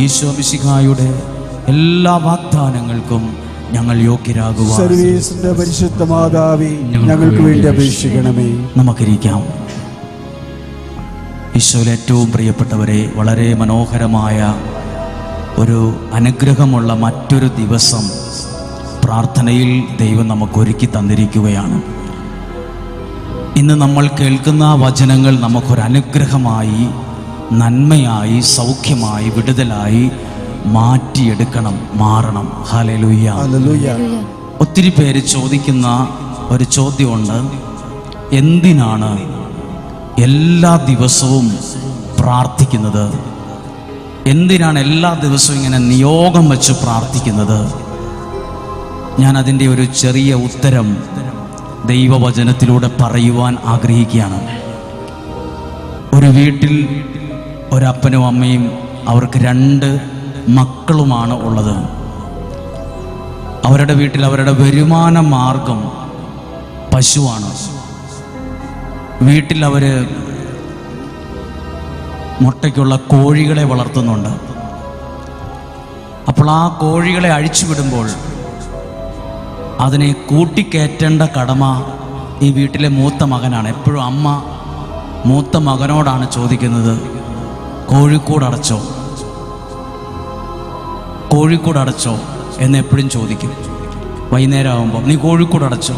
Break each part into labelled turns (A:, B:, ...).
A: ഈശോ മിശിഹായുടെ എല്ലാ വാഗ്ദാനങ്ങൾക്കും ഞങ്ങൾ യോഗ്യരാകുവാൻ
B: സർവ്വേശ്വരന്റെ പരിശുദ്ധ മാതാവേ, ഞങ്ങൾക്ക് വേണ്ടി അപേക്ഷിക്കണമേ.
A: നമുക്കിരിക്കാം. ഈശോയിൽ ഏറ്റവും പ്രിയപ്പെട്ടവരെ, വളരെ മനോഹരമായ ഒരു അനുഗ്രഹമുള്ള മറ്റൊരു ദിവസം പ്രാർത്ഥനയിൽ ദൈവം നമുക്കൊരുക്കി തന്നിരിക്കുകയാണ്. ഇന്ന് നമ്മൾ കേൾക്കുന്ന വചനങ്ങൾ നമുക്കൊരനുഗ്രഹമായി, നന്മയായി, സൗഖ്യമായി, വിടുതലായി മാറ്റിയെടുക്കണം, മാറണം. ഹല്ലേലൂയ. ഒത്തിരി പേര് ചോദിക്കുന്ന ഒരു ചോദ്യമുണ്ട്, എന്തിനാണ് എല്ലാ ദിവസവും പ്രാർത്ഥിക്കുന്നത്? എന്തിനാണ് എല്ലാ ദിവസവും ഇങ്ങനെ നിയോഗം വെച്ച് പ്രാർത്ഥിക്കുന്നത്? ഞാൻ അതിൻ്റെ ഒരു ചെറിയ ഉത്തരം ദൈവവചനത്തിലൂടെ പറയുവാൻ ആഗ്രഹിക്കുകയാണ്. ഒരു വീട്ടിൽ ഒരപ്പനും അമ്മയും, അവർക്ക് 2 മക്കളുമാണ് ഉള്ളത്. അവരുടെ വീട്ടിൽ അവരുടെ വരുമാന മാർഗം പശുവാണ്. വീട്ടിൽ അവർ മുട്ടയ്ക്കുള്ള കോഴികളെ വളർത്തുന്നുണ്ട്. അപ്പോൾ ആ കോഴികളെ അഴിച്ചുവിടുമ്പോൾ അതിനെ കൂട്ടിക്കയറ്റേണ്ട കടമ ഈ വീട്ടിലെ മൂത്ത മകനാണ്. എപ്പോഴും അമ്മ മൂത്ത മകനോടാണ് ചോദിക്കുന്നത്, കോഴിക്കൂടടച്ചോ, കോഴിക്കൂടടച്ചോ എന്ന് എപ്പോഴും ചോദിക്കും. വൈകുന്നേരം ആകുമ്പോൾ നീ കോഴിക്കൂടടച്ചോ.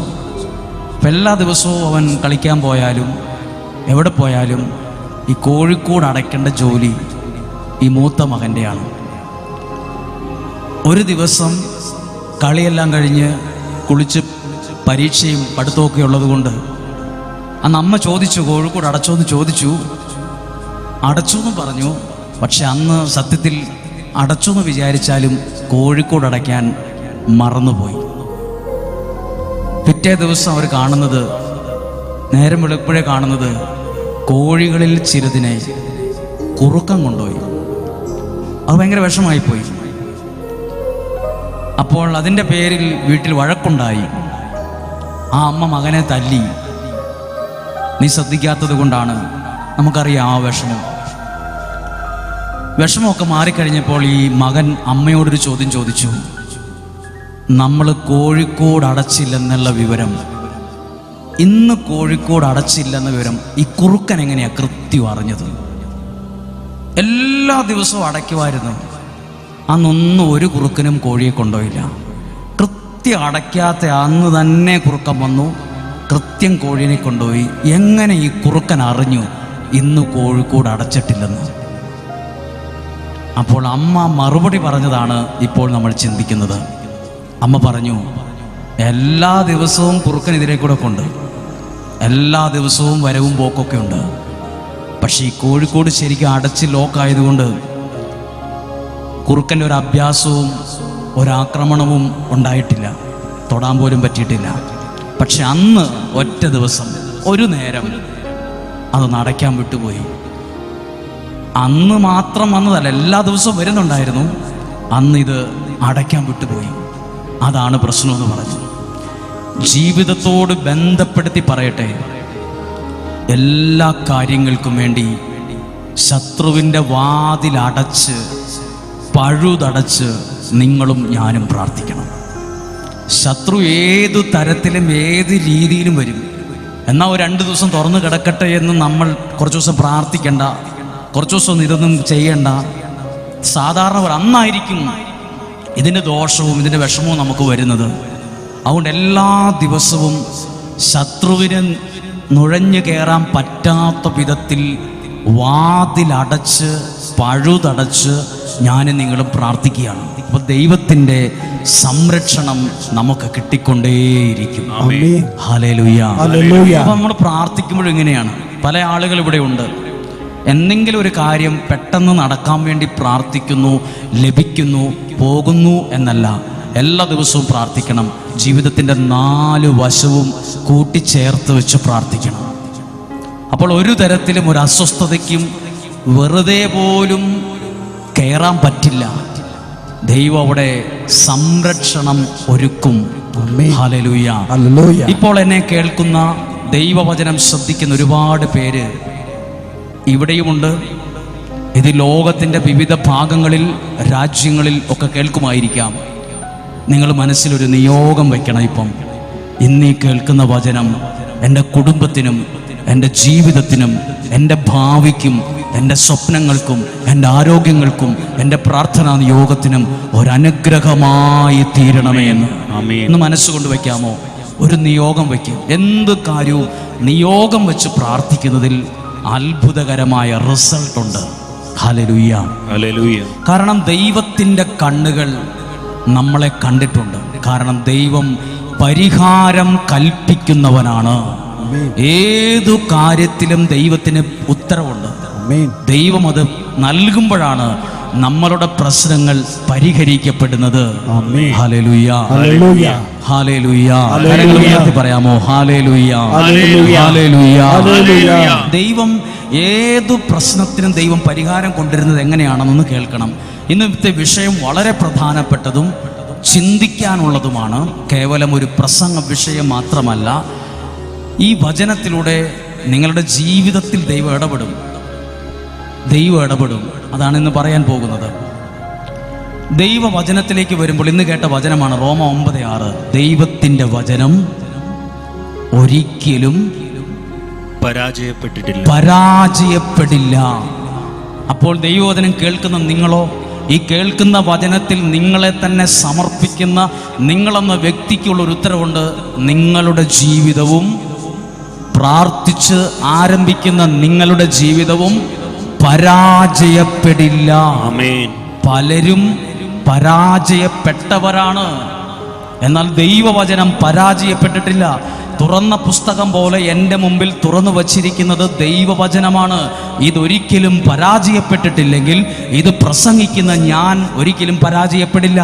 A: അപ്പം എല്ലാ ദിവസവും അവൻ കളിക്കാൻ പോയാലും എവിടെ പോയാലും ഈ കോഴിക്കൂട് അടയ്ക്കേണ്ട ജോലി ഈ മൂത്ത മകൻ്റെയാണ്. ഒരു ദിവസം കളിയെല്ലാം കഴിഞ്ഞ് കുളിച്ച് പരീക്ഷയും പഠിത്തമൊക്കെ ഉള്ളത് കൊണ്ട് അന്ന് അമ്മ ചോദിച്ചു, കോഴിക്കൂട് അടച്ചോ എന്ന് ചോദിച്ചു. അടച്ചു എന്ന് പറഞ്ഞു. പക്ഷെ അന്ന് സത്യത്തിൽ അടച്ചു എന്ന് വിചാരിച്ചാലും കോഴിക്കൂട് അടയ്ക്കാൻ മറന്നുപോയി. പിറ്റേ ദിവസം അവർ കാണുന്നത്, നേരം വെളുപ്പോഴേ കാണുന്നത്, കോഴികളിൽ ചിലതിനെ കുറുക്കം കൊണ്ടുപോയി. അത് ഭയങ്കര വിഷമായിപ്പോയി. അപ്പോൾ അതിൻ്റെ പേരിൽ വീട്ടിൽ വഴക്കുണ്ടായി. ആ അമ്മ മകനെ തല്ലി. നീ ശ്രദ്ധിക്കാത്തത് കൊണ്ടാണ്. നമുക്കറിയാം ആ വിഷമമൊക്കെ മാറിക്കഴിഞ്ഞപ്പോൾ ഈ മകൻ അമ്മയോടൊരു ചോദ്യം ചോദിച്ചു. നമ്മൾ കോഴിക്കോട് അടച്ചില്ലെന്നുള്ള വിവരം, ഇന്ന് കോഴിക്കോട് അടച്ചില്ലെന്ന വിവരം ഈ കുറുക്കൻ എങ്ങനെയാ കൃത്യം അറിഞ്ഞത്? എല്ലാ ദിവസവും അടയ്ക്കുമായിരുന്നു. അന്നൊന്നും ഒരു കുറുക്കനും കോഴിയെ കൊണ്ടുപോയില്ല. കൃത്യം അടയ്ക്കാത്ത അന്ന് തന്നെ കുറുക്കൻ വന്നു, കൃത്യം കോഴിയെ കൊണ്ടുപോയി. എങ്ങനെ ഈ കുറുക്കൻ അറിഞ്ഞു ഇന്ന് കോഴിക്കോട് അടച്ചിട്ടില്ലെന്ന്? അപ്പോൾ അമ്മ മറുപടി പറഞ്ഞതാണ് ഇപ്പോൾ നമ്മൾ ചിന്തിക്കുന്നത്. അമ്മ പറഞ്ഞു, എല്ലാ ദിവസവും കുറുക്കൻ ഇതിലെ കൂടെ കൊണ്ട്, എല്ലാ ദിവസവും വരവും പോക്കൊക്കെ ഉണ്ട്. പക്ഷേ ഈ കോഴിക്കോട് ശരിക്കും അടച്ച് ലോക്കായതുകൊണ്ട് കുറുക്കൻ്റെ ഒരു അഭ്യാസവും ഒരാക്രമണവും ഉണ്ടായിട്ടില്ല, തൊടാൻ പോലും പറ്റിയിട്ടില്ല. പക്ഷെ അന്ന് ഒറ്റ ദിവസം ഒരു നേരം അതൊന്ന് അടയ്ക്കാൻ വിട്ടുപോയി. അന്ന് മാത്രം വന്നതല്ല, എല്ലാ ദിവസവും വരുന്നുണ്ടായിരുന്നു. അന്ന് ഇത് അടയ്ക്കാൻ വിട്ടുപോയി. അതാണ് പ്രശ്നമെന്ന് പറഞ്ഞു. ജീവിതത്തോട് ബന്ധപ്പെടുത്തി പറയട്ടെ, എല്ലാ കാര്യങ്ങൾക്കും വേണ്ടി ശത്രുവിൻ്റെ വാതിലടച്ച് പഴുതടച്ച് നിങ്ങളും ഞാനും പ്രാർത്ഥിക്കണം. ശത്രു ഏതു തരത്തിലും ഏത് രീതിയിലും വരും. എന്നാൽ ഒരു 2 ദിവസം തുറന്നു കിടക്കട്ടെ എന്ന് നമ്മൾ കുറച്ച് ദിവസം പ്രാർത്ഥിക്കേണ്ട, കുറച്ച് ദിവസം ഇതൊന്നും ചെയ്യേണ്ട. സാധാരണ അന്നായിരിക്കും ഇതിൻ്റെ ദോഷവും ഇതിൻ്റെ വിഷമവും നമുക്ക് വരുന്നത്. അതുകൊണ്ട് എല്ലാ ദിവസവും ശത്രുവിന് നുഴഞ്ഞു കയറാൻ പറ്റാത്ത വിധത്തിൽ വാതിലടച്ച് പഴുതടച്ച് ഞാനും നിങ്ങളും പ്രാർത്ഥിക്കുകയാണ്. അപ്പോൾ ദൈവത്തിൻ്റെ സംരക്ഷണം നമുക്ക് കിട്ടിക്കൊണ്ടേയിരിക്കും. ഹല്ലേലൂയ. അപ്പോൾ നമ്മൾ പ്രാർത്ഥിക്കുമ്പോഴും ഇങ്ങനെയാണ്. പല ആളുകൾ ഇവിടെ ഉണ്ട്, എന്തെങ്കിലും ഒരു കാര്യം പെട്ടെന്ന് നടക്കാൻ വേണ്ടി പ്രാർത്ഥിക്കുന്നു, ലഭിക്കുന്നു, പോകുന്നു എന്നല്ല, എല്ലാ ദിവസവും പ്രാർത്ഥിക്കണം. ജീവിതത്തിൻ്റെ 4 വശവും കൂട്ടിച്ചേർത്ത് വെച്ച് പ്രാർത്ഥിക്കണം. അപ്പോൾ ഒരു തരത്തിലും ഒരു അസ്വസ്ഥതയ്ക്കും വെറുതെ പോലും കയറാൻ പറ്റില്ല. ദൈവം അവിടെ സംരക്ഷണം ഒരുക്കും. ഹല്ലേലൂയ. ഇപ്പോൾ എന്നെ കേൾക്കുന്ന ദൈവവചനം ശ്രദ്ധിക്കുന്ന ഒരുപാട് പേര് ഇവിടെയുമുണ്ട്, ഇത് ലോകത്തിൻ്റെ വിവിധ ഭാഗങ്ങളിൽ, രാജ്യങ്ങളിൽ ഒക്കെ കേൾക്കുമായിരിക്കാം. നിങ്ങൾ മനസ്സിലൊരു നിയോഗം വയ്ക്കണം. ഇപ്പം ഇന്നീ കേൾക്കുന്ന വചനം എൻ്റെ കുടുംബത്തിനും എൻ്റെ ജീവിതത്തിനും എൻ്റെ ഭാവിക്കും എൻ്റെ സ്വപ്നങ്ങൾക്കും എൻ്റെ ആരോഗ്യങ്ങൾക്കും എൻ്റെ പ്രാർത്ഥനാ നിയോഗത്തിനും ഒരനുഗ്രഹമായി തീരണമേ എന്ന് ഒന്ന് മനസ്സുകൊണ്ട് വയ്ക്കാമോ? ഒരു നിയോഗം വയ്ക്കും. എന്ത് കാര്യവും നിയോഗം വെച്ച് പ്രാർത്ഥിക്കുന്നതിൽ അത്ഭുതകരമായ റിസൾട്ട് ഉണ്ട്. Hallelujah, hallelujah. കാരണം ദൈവത്തിൻ്റെ കണ്ണുകൾ നമ്മളെ കണ്ടിട്ടുണ്ട്. കാരണം ദൈവം പരിഹാരം കൽപ്പിക്കുന്നവനാണ്. ഏതു കാര്യത്തിലും ദൈവത്തിന് ഉത്തരവുണ്ട്. ദൈവം അത് നൽകുമ്പോഴാണ് നമ്മളുടെ പ്രശ്നങ്ങൾ പരിഹരിക്കപ്പെടുന്നത്. ഹല്ലേലൂയ, ഹല്ലേലൂയ, ഹല്ലേലൂയ. കരങ്ങൾ ഉയർത്തി പറയാമോ? Hallelujah, hallelujah. ദൈവം ഏതു പ്രശ്നത്തിനും ദൈവം പരിഹാരം കൊണ്ടുവരുന്നത് എങ്ങനെയാണെന്നൊന്ന് കേൾക്കണം. ഇന്നത്തെ വിഷയം വളരെ പ്രധാനപ്പെട്ടതും ചിന്തിക്കാനുള്ളതുമാണ്. കേവലം ഒരു പ്രസംഗ വിഷയം മാത്രമല്ല. ഈ വചനത്തിലൂടെ നിങ്ങളുടെ ജീവിതത്തിൽ ദൈവം ഇടപെടും. അതാണ് ഇന്ന് പറയാൻ പോകുന്നത്. ദൈവവചനത്തിലേക്ക് വരുമ്പോൾ ഇന്ന് കേട്ട വചനമാണ് റോമ 9:6. ദൈവത്തിൻ്റെ വചനം ഒരിക്കലും പരാജയപ്പെടില്ല. അപ്പോൾ ദൈവവചനം കേൾക്കുന്ന നിങ്ങളോ, ഈ കേൾക്കുന്ന വചനത്തിൽ നിങ്ങളെ തന്നെ സമർപ്പിക്കുന്ന നിങ്ങളെന്ന വ്യക്തിക്കുള്ള ഒരു ഉത്തരവുണ്ട്. നിങ്ങളുടെ ജീവിതവും, പ്രാർത്ഥിച്ച് ആരംഭിക്കുന്ന നിങ്ങളുടെ ജീവിതവും പരാജയപ്പെടില്ല. പലരും പരാജയപ്പെട്ടവരാണ്, എന്നാൽ ദൈവവചനം പരാജയപ്പെട്ടിട്ടില്ല. തുറന്ന പുസ്തകം പോലെ എൻ്റെ മുമ്പിൽ തുറന്നു വച്ചിരിക്കുന്നത് ദൈവവചനമാണ്. ഇതൊരിക്കലും പരാജയപ്പെട്ടിട്ടില്ലെങ്കിൽ ഇത് പ്രസംഗിക്കുന്ന ഞാൻ ഒരിക്കലും പരാജയപ്പെടില്ല.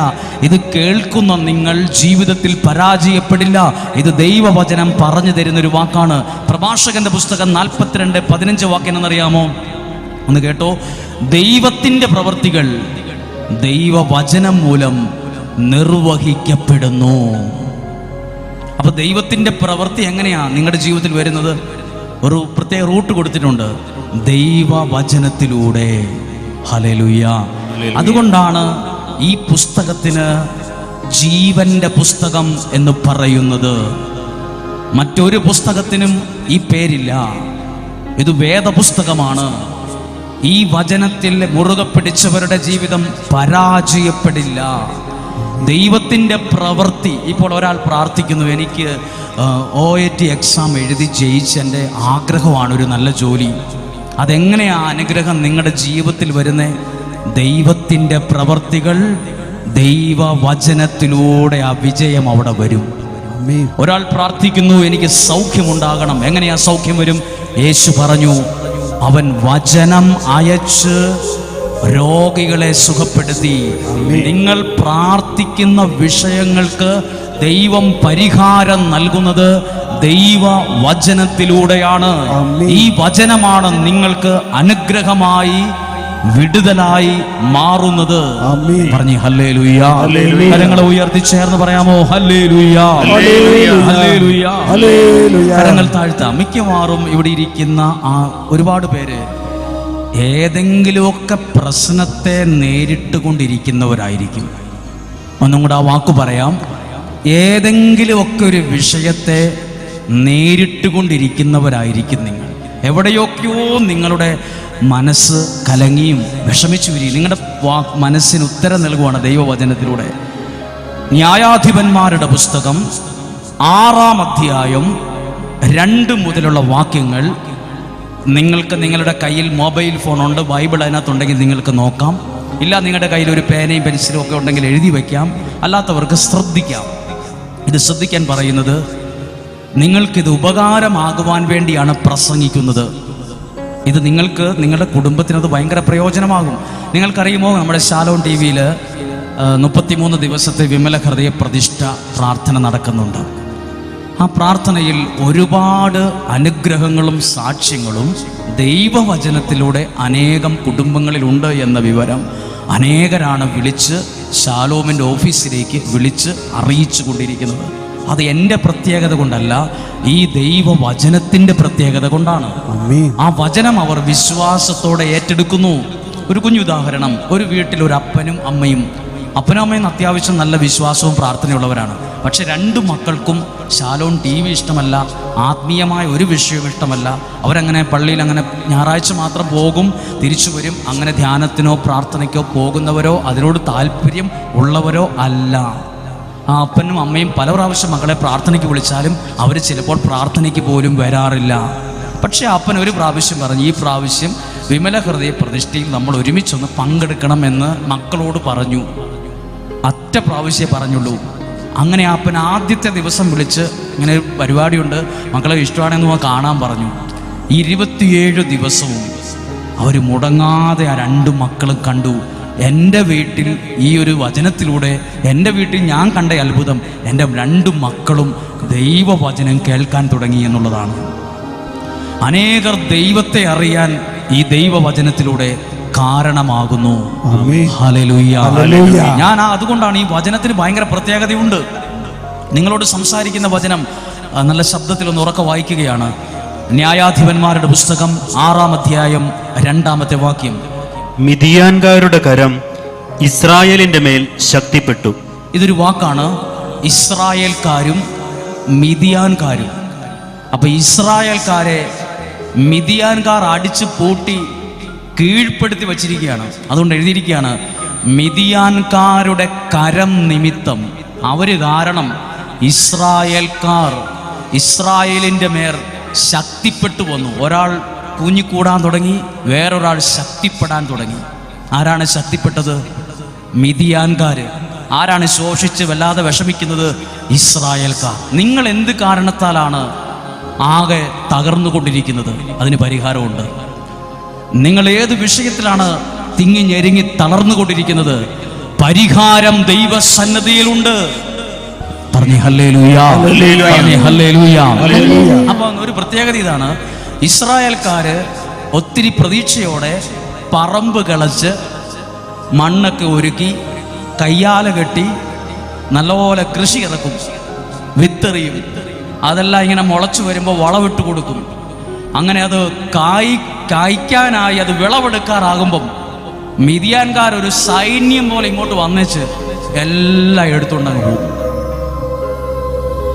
A: ഇത് കേൾക്കുന്ന നിങ്ങൾ ജീവിതത്തിൽ പരാജയപ്പെടില്ല. ഇത് ദൈവവചനം പറഞ്ഞു തരുന്നൊരു വാക്കാണ്. പ്രഭാഷകന്റെ പുസ്തകം 42:15 വാക്യം എന്നറിയാമോ? ഒന്ന് കേട്ടോ. ദൈവത്തിൻ്റെ പ്രവൃത്തികൾ ദൈവവചനം മൂലം നിർവഹിക്കപ്പെടുന്നു. അപ്പൊ ദൈവത്തിൻ്റെ പ്രവൃത്തി എങ്ങനെയാ നിങ്ങളുടെ ജീവിതത്തിൽ വരുന്നത്? ഒരു പ്രത്യേക റൂട്ട് കൊടുത്തിട്ടുണ്ട്, ദൈവവചനത്തിലൂടെ. ഹല്ലേലൂയ. അതുകൊണ്ടാണ് ഈ പുസ്തകത്തിന് ജീവന്റെ പുസ്തകം എന്ന് പറയുന്നത്. മറ്റൊരു പുസ്തകത്തിനും ഈ പേരില്ല. ഇത് വേദപുസ്തകമാണ്. ഈ വചനത്തിൽ മുറുകെ പിടിച്ചവരുടെ ജീവിതം പരാജയപ്പെടില്ല. ദൈവത്തിൻ്റെ പ്രവൃത്തി. ഇപ്പോൾ ഒരാൾ പ്രാർത്ഥിക്കുന്നു, എനിക്ക് OAT എക്സാം എഴുതി ജയിച്ച് എൻ്റെ ആഗ്രഹമാണ് ഒരു നല്ല ജോലി. അതെങ്ങനെയാ അനുഗ്രഹം നിങ്ങളുടെ ജീവിതത്തിൽ വരുന്നത്? ദൈവത്തിൻ്റെ പ്രവൃത്തികൾ, ദൈവവചനത്തിലൂടെ ആ വിജയം അവിടെ വരും. ഒരാൾ പ്രാർത്ഥിക്കുന്നു, എനിക്ക് സൗഖ്യമുണ്ടാകണം. എങ്ങനെയാ സൗഖ്യം വരും? യേശു പറഞ്ഞു, അവൻ വചനം അയച്ച് രോഗികളെ സുഖപ്പെടുത്തി. നിങ്ങൾ പ്രാർത്ഥിക്കുന്ന വിഷയങ്ങൾക്ക് ദൈവം പരിഹാരം നൽകുന്നത് ദൈവവചനത്തിലൂടെയാണ്. ഈ വചനമാണ് നിങ്ങൾക്ക് അനുഗ്രഹമായി, വിടുതലായി മാറുന്നത്. പറഞ്ഞു ഹല്ലേലൂയ. കരങ്ങളെ ഉയർത്തി ചേർന്ന് പറയാമോ? Hallelujah, hallelujah. കരങ്ങൾ താഴ്ത്താം. മിക്കവാറും ഇവിടെ ഇരിക്കുന്ന ഒരുപാട് പേര് ഏതെങ്കിലുമൊക്കെ പ്രശ്നത്തെ നേരിട്ട് കൊണ്ടിരിക്കുന്നവരായിരിക്കും. ഒന്നും കൂടെ ആ വാക്ക് പറയാം. ഏതെങ്കിലുമൊക്കെ ഒരു വിഷയത്തെ നേരിട്ട് കൊണ്ടിരിക്കുന്നവരായിരിക്കും നിങ്ങൾ. എവിടെയൊക്കെയോ നിങ്ങളുടെ മനസ്സ് കലങ്ങിയും വിഷമിച്ചു വരികയും നിങ്ങളുടെ മനസ്സിന് ഉത്തരം നൽകുവാണ് ദൈവവചനത്തിലൂടെ. ന്യായാധിപന്മാരുടെ പുസ്തകം 6-ാം അധ്യായം 2 മുതലുള്ള വാക്യങ്ങൾ നിങ്ങൾക്ക് നിങ്ങളുടെ കയ്യിൽ മൊബൈൽ ഫോണുണ്ട്, ബൈബിൾ അതിനകത്തുണ്ടെങ്കിൽ നിങ്ങൾക്ക് നോക്കാം. ഇല്ല, നിങ്ങളുടെ കയ്യിൽ ഒരു പേനയും പെൻസിലും ഒക്കെ ഉണ്ടെങ്കിൽ എഴുതി വയ്ക്കാം. അല്ലാത്തവർക്ക് ശ്രദ്ധിക്കാം. ഇത് ശ്രദ്ധിക്കാൻ പറയുന്നത് നിങ്ങൾക്കിത് ഉപകാരമാകുവാൻ വേണ്ടിയാണ് പ്രസംഗിക്കുന്നത്. ഇത് നിങ്ങൾക്ക്, നിങ്ങളുടെ കുടുംബത്തിനത് ഭയങ്കര പ്രയോജനമാകും. നിങ്ങൾക്കറിയുമോ, നമ്മുടെ ശാലോം TV-യിൽ 33 ദിവസത്തെ വിമല ഹൃദയ പ്രതിഷ്ഠ പ്രാർത്ഥന നടക്കുന്നുണ്ട്. ആ പ്രാർത്ഥനയിൽ ഒരുപാട് അനുഗ്രഹങ്ങളും സാക്ഷ്യങ്ങളും ദൈവവചനത്തിലൂടെ അനേകം കുടുംബങ്ങളിലുണ്ട് എന്ന വിവരം അനേകരാണ് വിളിച്ച് ശാലോമിൻ്റെ ഓഫീസിലേക്ക് വിളിച്ച് അറിയിച്ചു കൊണ്ടിരിക്കുന്നത്. അത് എൻ്റെ പ്രത്യേകത കൊണ്ടല്ല, ഈ ദൈവവചനത്തിൻ്റെ പ്രത്യേകത കൊണ്ടാണ്. ആ വചനം അവർ വിശ്വാസത്തോടെ ഏറ്റെടുക്കുന്നു. ഒരു കുഞ്ഞുദാഹരണം. ഒരു വീട്ടിൽ ഒരു അപ്പനും അമ്മയും അത്യാവശ്യം നല്ല വിശ്വാസവും പ്രാർത്ഥനയുള്ളവരാണ്. പക്ഷെ 2 മക്കൾക്കും ശാലോൺ TV ഇഷ്ടമല്ല, ആത്മീയമായ ഒരു വിഷയവും ഇഷ്ടമല്ല. അവരങ്ങനെ പള്ളിയിൽ അങ്ങനെ ഞായറാഴ്ച മാത്രം പോകും, തിരിച്ചു വരും. അങ്ങനെ ധ്യാനത്തിനോ പ്രാർത്ഥനയ്ക്കോ പോകുന്നവരോ അതിനോട് താല്പര്യം ഉള്ളവരോ അല്ല. ആ അപ്പനും അമ്മയും പല പ്രാവശ്യം മക്കളെ പ്രാർത്ഥനയ്ക്ക് വിളിച്ചാലും അവർ ചിലപ്പോൾ പ്രാർത്ഥനയ്ക്ക് പോലും വരാറില്ല. പക്ഷേ അപ്പൻ ഒരു പ്രാവശ്യം പറഞ്ഞു, ഈ പ്രാവശ്യം വിമല ഹൃദയ പ്രതിഷ്ഠയിൽ നമ്മൾ ഒരുമിച്ചൊന്ന് പങ്കെടുക്കണമെന്ന് മക്കളോട് പറഞ്ഞു. ഒറ്റ പ്രാവശ്യമേ പറഞ്ഞുള്ളൂ. അങ്ങനെ അപ്പൻ ആദ്യത്തെ ദിവസം വിളിച്ച് ഇങ്ങനെ ഒരു പരിപാടിയുണ്ട്, മക്കളെ ഇഷ്ടമാണെന്ന് കാണാൻ പറഞ്ഞു. 27 ദിവസവും അവർ മുടങ്ങാതെ ആ 2 മക്കളും കണ്ടു. എൻ്റെ വീട്ടിൽ ഈ ഒരു വചനത്തിലൂടെ എൻ്റെ വീട്ടിൽ ഞാൻ കണ്ട അത്ഭുതം, എൻ്റെ 2 മക്കളും ദൈവവചനം കേൾക്കാൻ തുടങ്ങി എന്നുള്ളതാണ്. അനേകർ ദൈവത്തെ അറിയാൻ ഈ ദൈവവചനത്തിലൂടെ കാരണമാകുന്നു. ഹല്ലേലൂയ. ഞാൻ അതുകൊണ്ടാണ് ഈ വചനത്തിന് ഭയങ്കര പ്രത്യേകതയുണ്ട്. നിങ്ങളോട് സംസാരിക്കുന്ന വചനം നല്ല ശബ്ദത്തിലൊന്ന് ഉറക്കെ വായിക്കുകയാണ്. ന്യായാധിപന്മാരുടെ പുസ്തകം 6-ാം അധ്യായം 2-ാമത്തെ വാക്യം.
C: മിദിയാൻകാരുടെ കരം ഇസ്രായേലിന്റെ മേൽ ശക്തിപ്പെട്ടു.
A: ഇതൊരു വാക്കാണ്, ഇസ്രായേൽക്കാരും മിദിയാൻകാരും. അപ്പൊ ഇസ്രായേൽക്കാരെ മിദിയാൻകാർ അടിച്ചു പൂട്ടി കീഴ്പ്പെടുത്തി വച്ചിരിക്കുകയാണ്. അതുകൊണ്ട് എഴുതിയിരിക്കുകയാണ്, മിദിയാൻകാരുടെ കരം നിമിത്തം, അവര് കാരണം ഇസ്രായേൽക്കാർ ഇസ്രായേലിന്റെ മേൽ ശക്തിപ്പെട്ടു വന്നു. ഒരാൾ കൂഞ്ഞിക്കൂടാൻ തുടങ്ങി, വേറൊരാൾ ശക്തിപ്പെടാൻ തുടങ്ങി. ആരാണ് ശക്തിപ്പെട്ടത്? മിദിയാൻകാര്. ആരാണ് ശോഷിച്ച് വല്ലാതെ വിഷമിക്കുന്നത്? ഇസ്രായേൽക്കാർ. നിങ്ങൾ എന്ത് കാരണത്താലാണ് ആകെ തകർന്നുകൊണ്ടിരിക്കുന്നത്? അതിന് പരിഹാരമുണ്ട്. നിങ്ങൾ ഏത് വിഷയത്തിലാണ് തിങ്ങി ഞെരുങ്ങി തളർന്നുകൊണ്ടിരിക്കുന്നത്? പരിഹാരം ദൈവസന്നിധിയിലുണ്ട്. പറഞ്ഞേ ഹല്ലേലൂയ, പറഞ്ഞേ ഹല്ലേലൂയ. അപ്പൊ ഒരു പ്രത്യേകത ഇതാണ്, ഇസ്രായേൽക്കാര് ഒത്തിരി പ്രതീക്ഷയോടെ പറമ്പ് കിളച്ച് മണ്ണൊക്കെ ഒരുക്കി കയ്യാല കെട്ടി നല്ലപോലെ കൃഷി ഇറക്കും, വിത്തെറിയും. അതെല്ലാം ഇങ്ങനെ മുളച്ചു വരുമ്പോൾ വളമിട്ട് കൊടുക്കും. അങ്ങനെ അത് കായ്ക്കാനായി അത് വിളവെടുക്കാറാകുമ്പം മിദിയാൻകാർ ഒരു സൈന്യം പോലെ ഇങ്ങോട്ട് വന്നേച്ച് എല്ലാം എടുത്തുകൊണ്ടങ്ങ് പോകും.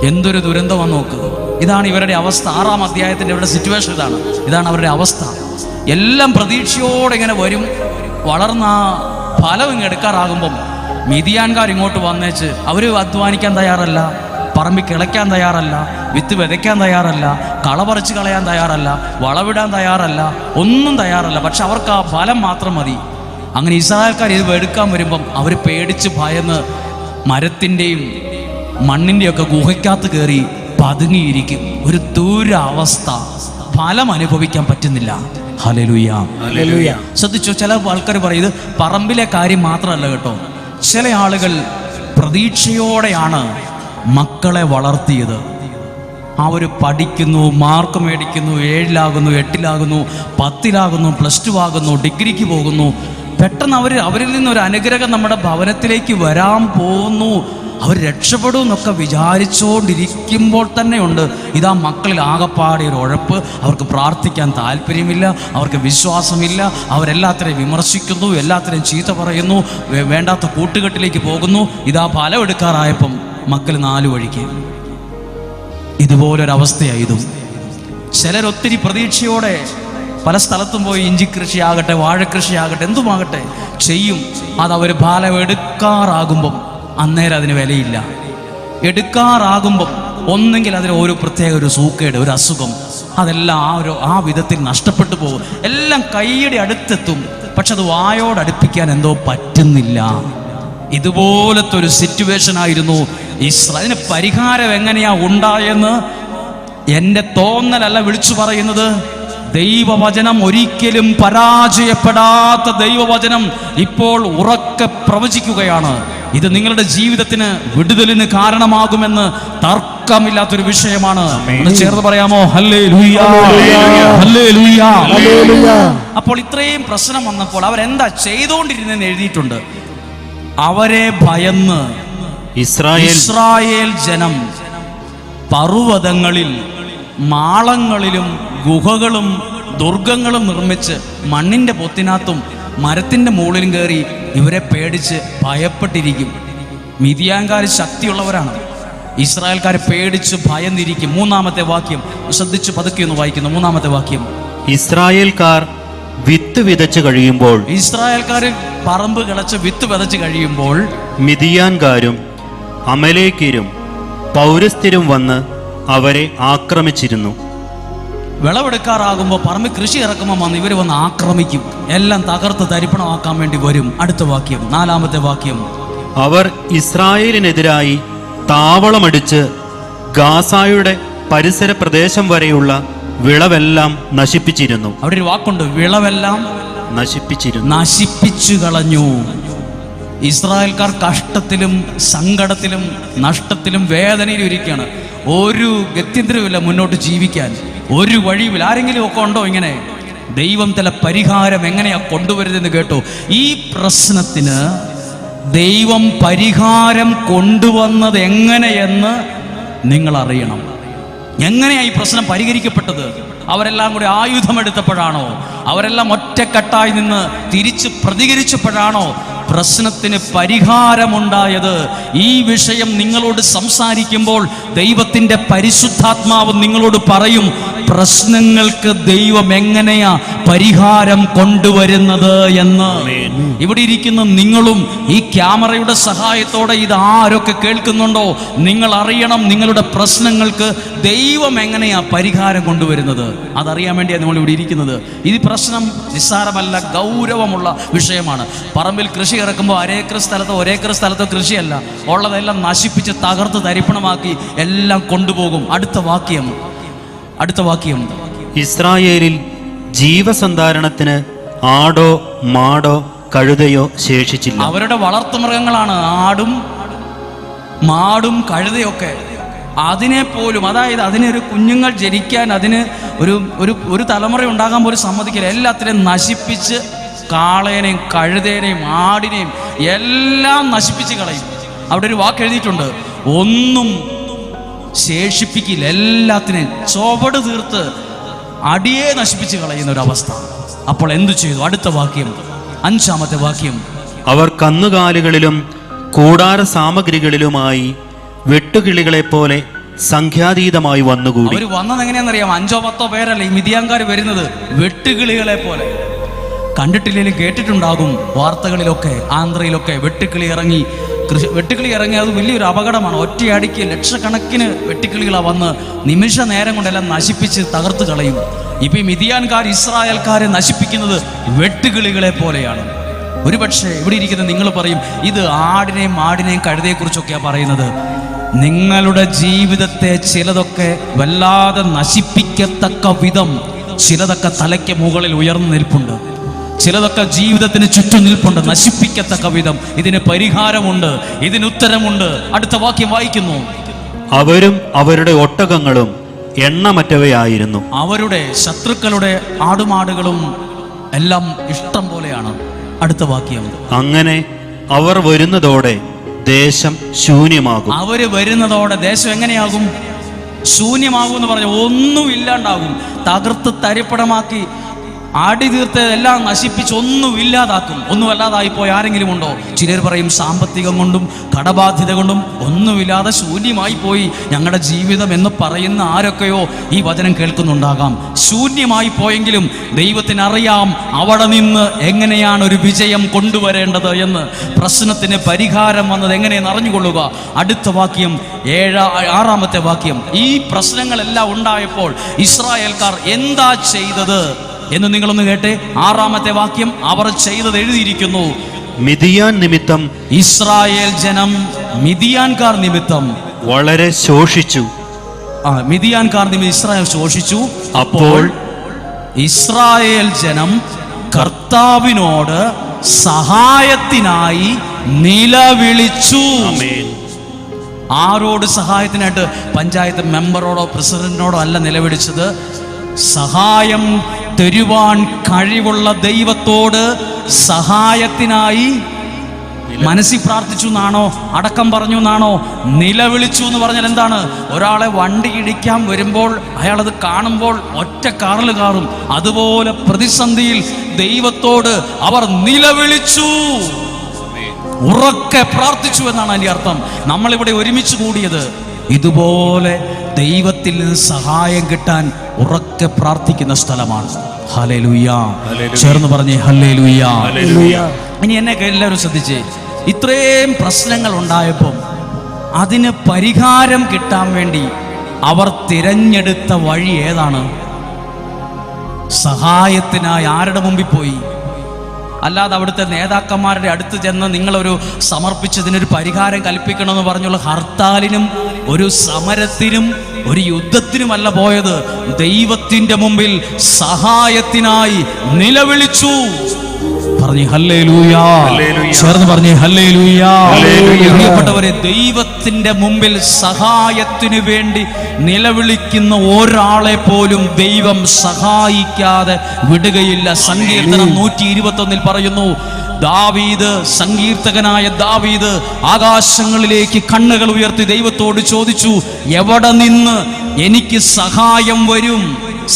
A: എന്തൊരു ദുരന്തമാണെന്ന് നോക്ക്. ഇതാണ് ഇവരുടെ അവസ്ഥ. 6-ാം അധ്യായത്തിന്റെ ഇവരുടെ സിറ്റുവേഷൻ ഇതാണ് അവരുടെ അവസ്ഥ. എല്ലാം പ്രതീക്ഷയോടെ ഇങ്ങനെ വരും. വളർന്ന ഫലം ഇങ്ങ് എടുക്കാറാകുമ്പം മിദിയാൻകാർ ഇങ്ങോട്ട് വന്നേച്ച് അവർ അധ്വാനിക്കാൻ തയ്യാറല്ല, പറമ്പിൽ കിളയ്ക്കാൻ തയ്യാറല്ല, വിത്ത് വിതയ്ക്കാൻ തയ്യാറല്ല, കള പറിച്ച് കളയാൻ തയ്യാറല്ല, വളവിടാൻ തയ്യാറല്ല, ഒന്നും തയ്യാറല്ല. പക്ഷെ അവർക്ക് ആ ഫലം മാത്രം മതി. അങ്ങനെ ഇസ്രായേൽക്കാർ ഇത് എടുക്കാൻ വരുമ്പം അവർ പേടിച്ച് ഭയന്ന് മരത്തിൻ്റെയും മണ്ണിൻ്റെയൊക്കെ ഗുഹയ്ക്കകത്ത് കയറി പതുങ്ങിയിരിക്കും. ഒരു ദുരവസ്ഥ, ഫലം അനുഭവിക്കാൻ പറ്റുന്നില്ല. Hallelujah, hallelujah. ശ്രദ്ധിച്ചോ, ചില ആൾക്കാർ പറയും ഇത് പറമ്പിലെ കാര്യം മാത്രമല്ല കേട്ടോ. ചില ആളുകൾ പ്രതീക്ഷയോടെയാണ് മക്കളെ വളർത്തിയത്. അവർ പഠിക്കുന്നു, മാർക്ക് മേടിക്കുന്നു, 7-ലാകുന്നു, 8-ലാകുന്നു, 10-ലാകുന്നു, +2 ആകുന്നു, ഡിഗ്രിക്ക് പോകുന്നു. പെട്ടെന്ന് അവരിൽ നിന്നൊരു അനുഗ്രഹം നമ്മുടെ ഭവനത്തിലേക്ക് വരാൻ പോകുന്നു, അവർ രക്ഷപ്പെടും എന്നൊക്കെ വിചാരിച്ചുകൊണ്ടിരിക്കുമ്പോൾ തന്നെയുണ്ട് ഇതാ മക്കളിൽ ആകപ്പാടെ ഒരു ഉഴപ്പ്. അവർക്ക് പ്രാർത്ഥിക്കാൻ താല്പര്യമില്ല, അവർക്ക് വിശ്വാസമില്ല, അവരെല്ലാത്തിനെയും വിമർശിക്കുന്നു, എല്ലാത്തിനെയും ചീത്ത പറയുന്നു, വേണ്ടാത്ത കൂട്ടുകെട്ടിലേക്ക് പോകുന്നു. ഇതാ ഫലം എടുക്കാറായപ്പം മക്കൾ 4 വഴിക്ക്. ഇതുപോലൊരവസ്ഥയായതും. ചിലരൊത്തിരി പ്രതീക്ഷയോടെ പല സ്ഥലത്തും പോയി ഇഞ്ചി കൃഷിയാകട്ടെ, വാഴക്കൃഷിയാകട്ടെ, എന്തുമാകട്ടെ ചെയ്യും. അതവർ ഫലം എടുക്കാറാകുമ്പം അന്നേരം അതിന് വിലയില്ല. എടുക്കാറാകുമ്പം ഒന്നെങ്കിൽ അതിന് ഒരു പ്രത്യേക ഒരു സൂക്കേട്, ഒരു അസുഖം, അതെല്ലാം ആ വിധത്തിൽ നഷ്ടപ്പെട്ടു പോകും. എല്ലാം കൈയുടെ അടുത്തെത്തും, പക്ഷെ അത് വായോടടുപ്പിക്കാൻ എന്തോ പറ്റുന്നില്ല. ഇതുപോലത്തെ ഒരു സിറ്റുവേഷൻ ആയിരുന്നു ഇസ്രായേലിന്. പരിഹാരം എങ്ങനെയാ ഉണ്ടായെന്ന് എൻ്റെ തോന്നലല്ല വിളിച്ചു പറയുന്നത്. ദൈവവചനം ഒരിക്കലും പരാജയപ്പെടാത്ത ദൈവവചനം ഇപ്പോൾ ഉറക്കെ പ്രവചിക്കുകയാണ്. ഇത് നിങ്ങളുടെ ജീവിതത്തിന് വിടുതലിന് കാരണമാകുമെന്ന് തർക്കമില്ലാത്തൊരു വിഷയമാണ്. ചേർന്ന് പറയാമോ? Hallelujah, hallelujah. അപ്പോൾ ഇത്രയും പ്രശ്നം വന്നപ്പോൾ അവരെന്താ ചെയ്തുകൊണ്ടിരുന്നെന്ന് എഴുതിയിട്ടുണ്ട്. അവരെ ഭയന്ന് ഇസ്രായേൽ ജനം പർവ്വതങ്ങളിൽ മാളങ്ങളിലും ഗുഹകളും ദുർഗങ്ങളും നിർമ്മിച്ച് മണ്ണിന്റെ പൊത്തിനകത്തും മരത്തിൻ്റെ മുകളിലും കയറി ഇവരെ പേടിച്ച് ഭയപ്പെട്ടിരിക്കും. മിദിയാൻകാർ ശക്തിയുള്ളവരാണ്. ഇസ്രായേൽക്കാർ പേടിച്ച് ഭയന്നിരിക്കും. 3-ാമത്തെ വാക്യം ശ്രദ്ധിച്ച് പതുക്കെ ഒന്ന് വായിക്കുന്നു. 3-ാമത്തെ വാക്യം.
C: ഇസ്രായേൽക്കാർ വിത്ത് വിതച്ചു കഴിയുമ്പോൾ,
A: ഇസ്രായേൽക്കാർ പറമ്പ് കിളച്ച് വിത്ത് വിതച്ച് കഴിയുമ്പോൾ
C: മിദിയാൻകാരും അമലേക്യരും പൗരസ്ഥരും വന്ന് അവരെ ആക്രമിച്ചിരുന്നു.
A: വിളവെടുക്കാറാകുമ്പോൾ പറമ്പിൽ കൃഷി ഇറക്കുമ്പോൾ വന്ന് ഇവർ വന്ന് ആക്രമിക്കും. എല്ലാം തകർത്ത് തരിപ്പണമാക്കാൻ വേണ്ടി വരും. അടുത്ത വാക്യം, 4-ാമത്തെ വാക്യം.
C: അവർ ഇസ്രായേലിനെതിരായി താവളമടിച്ച് ഗാസായുടെ പരിസര പ്രദേശം വരെയുള്ള വിളവെല്ലാം നശിപ്പിച്ചിരുന്നു.
A: അവിടെ ഒരു വാക്കുണ്ട്, വിളവെല്ലാം നശിപ്പിച്ചു കളഞ്ഞു. ഇസ്രായേൽക്കാർ കഷ്ടത്തിലും സങ്കടത്തിലും നഷ്ടത്തിലും വേദനയിലും ഇരിക്കുകയാണ്. ഒരു ഗത്യന്തരവുമില്ല മുന്നോട്ട് ജീവിക്കാൻ, ഒരു വഴിയുമില്ല. ആരെങ്കിലും ഒക്കെ ഉണ്ടോ ഇങ്ങനെ? ദൈവം ചില പരിഹാരം എങ്ങനെയാ കൊണ്ടുവരുന്നതെന്ന് കേട്ടോ. ഈ പ്രശ്നത്തിന് ദൈവം പരിഹാരം കൊണ്ടുവന്നത് എങ്ങനെയെന്ന് നിങ്ങൾ അറിയണം. എങ്ങനെയാ ഈ പ്രശ്നം പരിഹരിക്കപ്പെട്ടത്? അവരെല്ലാം കൂടി ആയുധമെടുത്തപ്പോഴാണോ? അവരെല്ലാം ഒറ്റക്കെട്ടായി നിന്ന് തിരിച്ച് പ്രതികരിച്ചപ്പോഴാണോ പ്രശ്നത്തിന് പരിഹാരമുണ്ടായത്? ഈ വിഷയം നിങ്ങളോട് സംസാരിക്കുമ്പോൾ ദൈവത്തിൻ്റെ പരിശുദ്ധാത്മാവ് നിങ്ങളോട് പറയും, പ്രശ്നങ്ങൾക്ക് ദൈവം എങ്ങനെയാ പരിഹാരം കൊണ്ടുവരുന്നത് എന്ന്. ഇവിടെ ഇരിക്കുന്ന നിങ്ങളും ഈ ക്യാമറയുടെ സഹായത്തോടെ ഇത് ആരൊക്കെ കേൾക്കുന്നുണ്ടോ, നിങ്ങൾ അറിയണം നിങ്ങളുടെ പ്രശ്നങ്ങൾക്ക് ദൈവം എങ്ങനെയാ പരിഹാരം കൊണ്ടുവരുന്നത്. അതറിയാൻ വേണ്ടിയാണ് നമ്മൾ ഇവിടെ ഇരിക്കുന്നത്. ഈ പ്രശ്നം നിസ്സാരമല്ല, ഗൗരവമുള്ള വിഷയമാണ്. പറമ്പിൽ കൃഷി ഇറക്കുമ്പോൾ ഒരേക്കർ സ്ഥലത്തോ കൃഷിയല്ല, ഉള്ളതെല്ലാം നശിപ്പിച്ച് തകർത്ത് തരിപ്പണമാക്കി എല്ലാം കൊണ്ടുപോകും. അടുത്ത വാക്യം.
C: ഇസ്രായേലിൽ ജീവസന്ധാരണത്തിന് ആടോ മാടോ കഴുതയോ ശേഷിച്ചില്ല.
A: അവരുടെ വളർത്തുമൃഗങ്ങളാണ് ആടും മാടും കഴുതയൊക്കെ. അതിനെ പോലും, അതായത് അതിനൊരു കുഞ്ഞുങ്ങൾ ജനിക്കാൻ, അതിന് ഒരു തലമുറ ഉണ്ടാകാൻ പോലും സമ്മതിക്കില്ല. എല്ലാത്തിനെയും നശിപ്പിച്ച് കാളേനെയും കഴുതേനെയും ആടിനെയും എല്ലാം നശിപ്പിച്ച് കളയും. അവിടെ ഒരു വാക്ക് എഴുതിയിട്ടുണ്ട്, ഒന്നും ശേഷിപ്പിക്കില്ല, എല്ലാത്തിനെയും ചുവട് തീർത്ത് അടിയെ നശിപ്പിച്ച് കളയുന്ന ഒരു അവസ്ഥ. അപ്പോൾ എന്തു ചെയ്തു? അടുത്ത വാക്യം, 5-ാമത്തെ വാക്യം.
C: അവർ കന്നുകാലികളിലും കൂടാര സാമഗ്രികളിലുമായി വെട്ടുകിളികളെ പോലെ സംഖ്യാതീതമായി വന്നുകൂടി.
A: അവർ വന്നത് എങ്ങനെയാണെന്നറിയാം? 5-10 പേരല്ല ഈ മിദിയാൻകാർ വരുന്നത്, വെട്ടുകിളികളെ പോലെ. കണ്ടിട്ടില്ലെങ്കിലും കേട്ടിട്ടുണ്ടാകും വാർത്തകളിലൊക്കെ, ആന്ധ്രയിലൊക്കെ വെട്ടുക്കിളി ഇറങ്ങി. അത് വലിയൊരു അപകടമാണ്. ഒറ്റയടിക്ക് ലക്ഷക്കണക്കിന് വെട്ടുക്കിളികളാണ് വന്ന് നിമിഷ നേരം കൊണ്ടെല്ലാം നശിപ്പിച്ച് തകർത്ത് കളയും. ഇപ്പൊ ഈ മിദിയാൻകാർ ഇസ്രായേൽക്കാരെ നശിപ്പിക്കുന്നത് വെട്ടുകിളികളെ പോലെയാണ്. ഒരുപക്ഷെ ഇവിടെ ഇരിക്കുന്ന നിങ്ങൾ പറയും, ഇത് ആടിനെയും മാടിനെയും കഴുതയെക്കുറിച്ചൊക്കെയാണ് പറയുന്നത്. നിങ്ങളുടെ ജീവിതത്തെ ചിലതൊക്കെ വല്ലാതെ നശിപ്പിക്കത്തക്ക വിധം ചിലതൊക്കെ തലയ്ക്ക് മുകളിൽ ഉയർന്നു നിൽപ്പുണ്ട്. ചിലതൊക്കെ ജീവിതത്തിന് ചുറ്റും നിൽപ്പുണ്ട്, നശിപ്പിക്കത്തക്ക വിധം. ഇതിന് പരിഹാരമുണ്ട്, ഇതിന് ഉത്തരമുണ്ട്. അടുത്ത വാക്യം വായിക്കുന്നു.
C: അവരും അവരുടെ ഒട്ടകങ്ങളും എണ്ണമറ്റവയായിരുന്നു.
A: അവരുടെ ശത്രുക്കളുടെ ആടുമാടുകളും എല്ലാം ഇഷ്ടം പോലെയാണ്. അടുത്ത വാക്യം.
C: അങ്ങനെ അവർ വരുന്നതോടെ ദേശം ശൂന്യമാകും.
A: അവര് വരുന്നതോടെ ദേശം എങ്ങനെയാകും? ശൂന്യമാകും എന്ന് പറഞ്ഞ ഒന്നും ഇല്ലാണ്ടാകും. തകർത്ത് തരിപ്പണമാക്കി ആടി തീർത്ത് എല്ലാം നശിപ്പിച്ച് ഒന്നും ഇല്ലാതാക്കും. ഒന്നും അല്ലാതായിപ്പോയി ആരെങ്കിലും ഉണ്ടോ? ചിലർ പറയും സാമ്പത്തികം കൊണ്ടും കടബാധ്യത കൊണ്ടും ഒന്നുമില്ലാതെ ശൂന്യമായി പോയി ഞങ്ങളുടെ ജീവിതം എന്ന് പറയുന്ന ആരൊക്കെയോ ഈ വചനം കേൾക്കുന്നുണ്ടാകാം. ശൂന്യമായി പോയെങ്കിലും ദൈവത്തിനറിയാം അവിടെ നിന്ന് എങ്ങനെയാണ് ഒരു വിജയം കൊണ്ടുവരേണ്ടത് എന്ന്. പ്രശ്നത്തിന് പരിഹാരം വന്നത് എങ്ങനെയെന്ന് അറിഞ്ഞുകൊള്ളുക. അടുത്ത വാക്യം, 6-ാമത്തെ വാക്യം. ഈ പ്രശ്നങ്ങളെല്ലാം ഉണ്ടായപ്പോൾ ഇസ്രായേൽക്കാർ എന്താ ചെയ്തത് എന്ന് നിങ്ങളൊന്ന് കേട്ടെ. 6-ാമത്തെ വാക്യം, അവർ ചെയ്തത് എഴുതിയിരിക്കുന്നു.
C: മിദിയാൻ നിമിത്തം
A: ഇസ്രായേൽ ജനം മിദിയാൻകാർ നിമിത്തം
C: വളരെ ശോഷിച്ചു.
A: മിദിയാൻകാർ നിമിത്തം ഇസ്രായേൽ ശോഷിച്ചു. അപ്പോൾ ഇസ്രായേൽ ജനം കർത്താവിനോട് സഹായത്തിനായി നിലവിളിച്ചു. ആരോട് സഹായത്തിനായിട്ട്? പഞ്ചായത്ത് മെമ്പറോടോ പ്രസിഡന്റിനോടോ അല്ല നിലവിളിച്ചത്. സഹായം തരുവാൻ കഴിവുള്ള ദൈവത്തോട് സഹായത്തിനായി മനസ്സിൽ പ്രാർത്ഥിച്ചു എന്നാണോ, അടക്കം പറഞ്ഞു എന്നാണോ? നിലവിളിച്ചു എന്ന് പറഞ്ഞാൽ എന്താണ്? ഒരാളെ വണ്ടി ഇടിക്കാൻ വരുമ്പോൾ അയാളത് കാണുമ്പോൾ ഒറ്റ കാറിൽ കാറും. അതുപോലെ പ്രതിസന്ധിയിൽ ദൈവത്തോട് അവർ നിലവിളിച്ചു, ഉറക്കെ പ്രാർത്ഥിച്ചു എന്നാണ് അതിന്റെ അർത്ഥം. നമ്മളിവിടെ ഒരുമിച്ച് കൂടിയത് ഇതുപോലെ ദൈവത്തിൽ നിന്ന് സഹായം കിട്ടാൻ ഉറക്കെ പ്രാർത്ഥിക്കുന്ന സ്ഥലമാണ്. ഹല്ലേലൂയ. ചേർന്ന് പറഞ്ഞേ ഹല്ലേലൂയ. ഇനി എന്നെ എല്ലാവരും ശ്രദ്ധിച്ചേ. ഇത്രയും പ്രശ്നങ്ങൾ ഉണ്ടായപ്പോൾ അതിന് പരിഹാരം കിട്ടാൻ വേണ്ടി അവർ തിരഞ്ഞെടുത്ത വഴി ഏതാണ്? സഹായത്തിനായി ആരുടെ മുമ്പിൽ പോയി? അല്ലാതെ അവിടുത്തെ നേതാക്കന്മാരുടെ അടുത്ത് ചെന്ന് നിങ്ങളൊരു സമർപ്പിച്ചതിനൊരു പരിഹാരം കൽപ്പിക്കണമെന്ന് പറഞ്ഞുള്ള ഹർത്താലിനും ഒരു സമരത്തിനും ഒരു യുദ്ധത്തിനുമല്ല പോയത്. ദൈവത്തിന്റെ മുമ്പിൽ സഹായത്തിനായി നിലവിളിച്ചു. പറഞ്ഞേ ഹല്ലേലൂയ. ചേർന്ന് പറഞ്ഞേ ഹല്ലേലൂയ. പ്രിയപ്പെട്ടവരെ, ദൈവത്തിന്റെ മുമ്പിൽ സഹായത്തിനു വേണ്ടി നിലവിളിക്കുന്ന ഒരാളെ പോലും ദൈവം സഹായിക്കാതെ വിടുകയില്ല. സങ്കീർത്തനം 121 പറയുന്നു, ദാവീദ്, സങ്കീർത്തകനായ ദാവീദ് ആകാശങ്ങളിലേക്ക് കണ്ണുകൾ ഉയർത്തി ദൈവത്തോട് ചോദിച്ചു, എവിടെ നിന്ന് എനിക്ക് സഹായം വരും?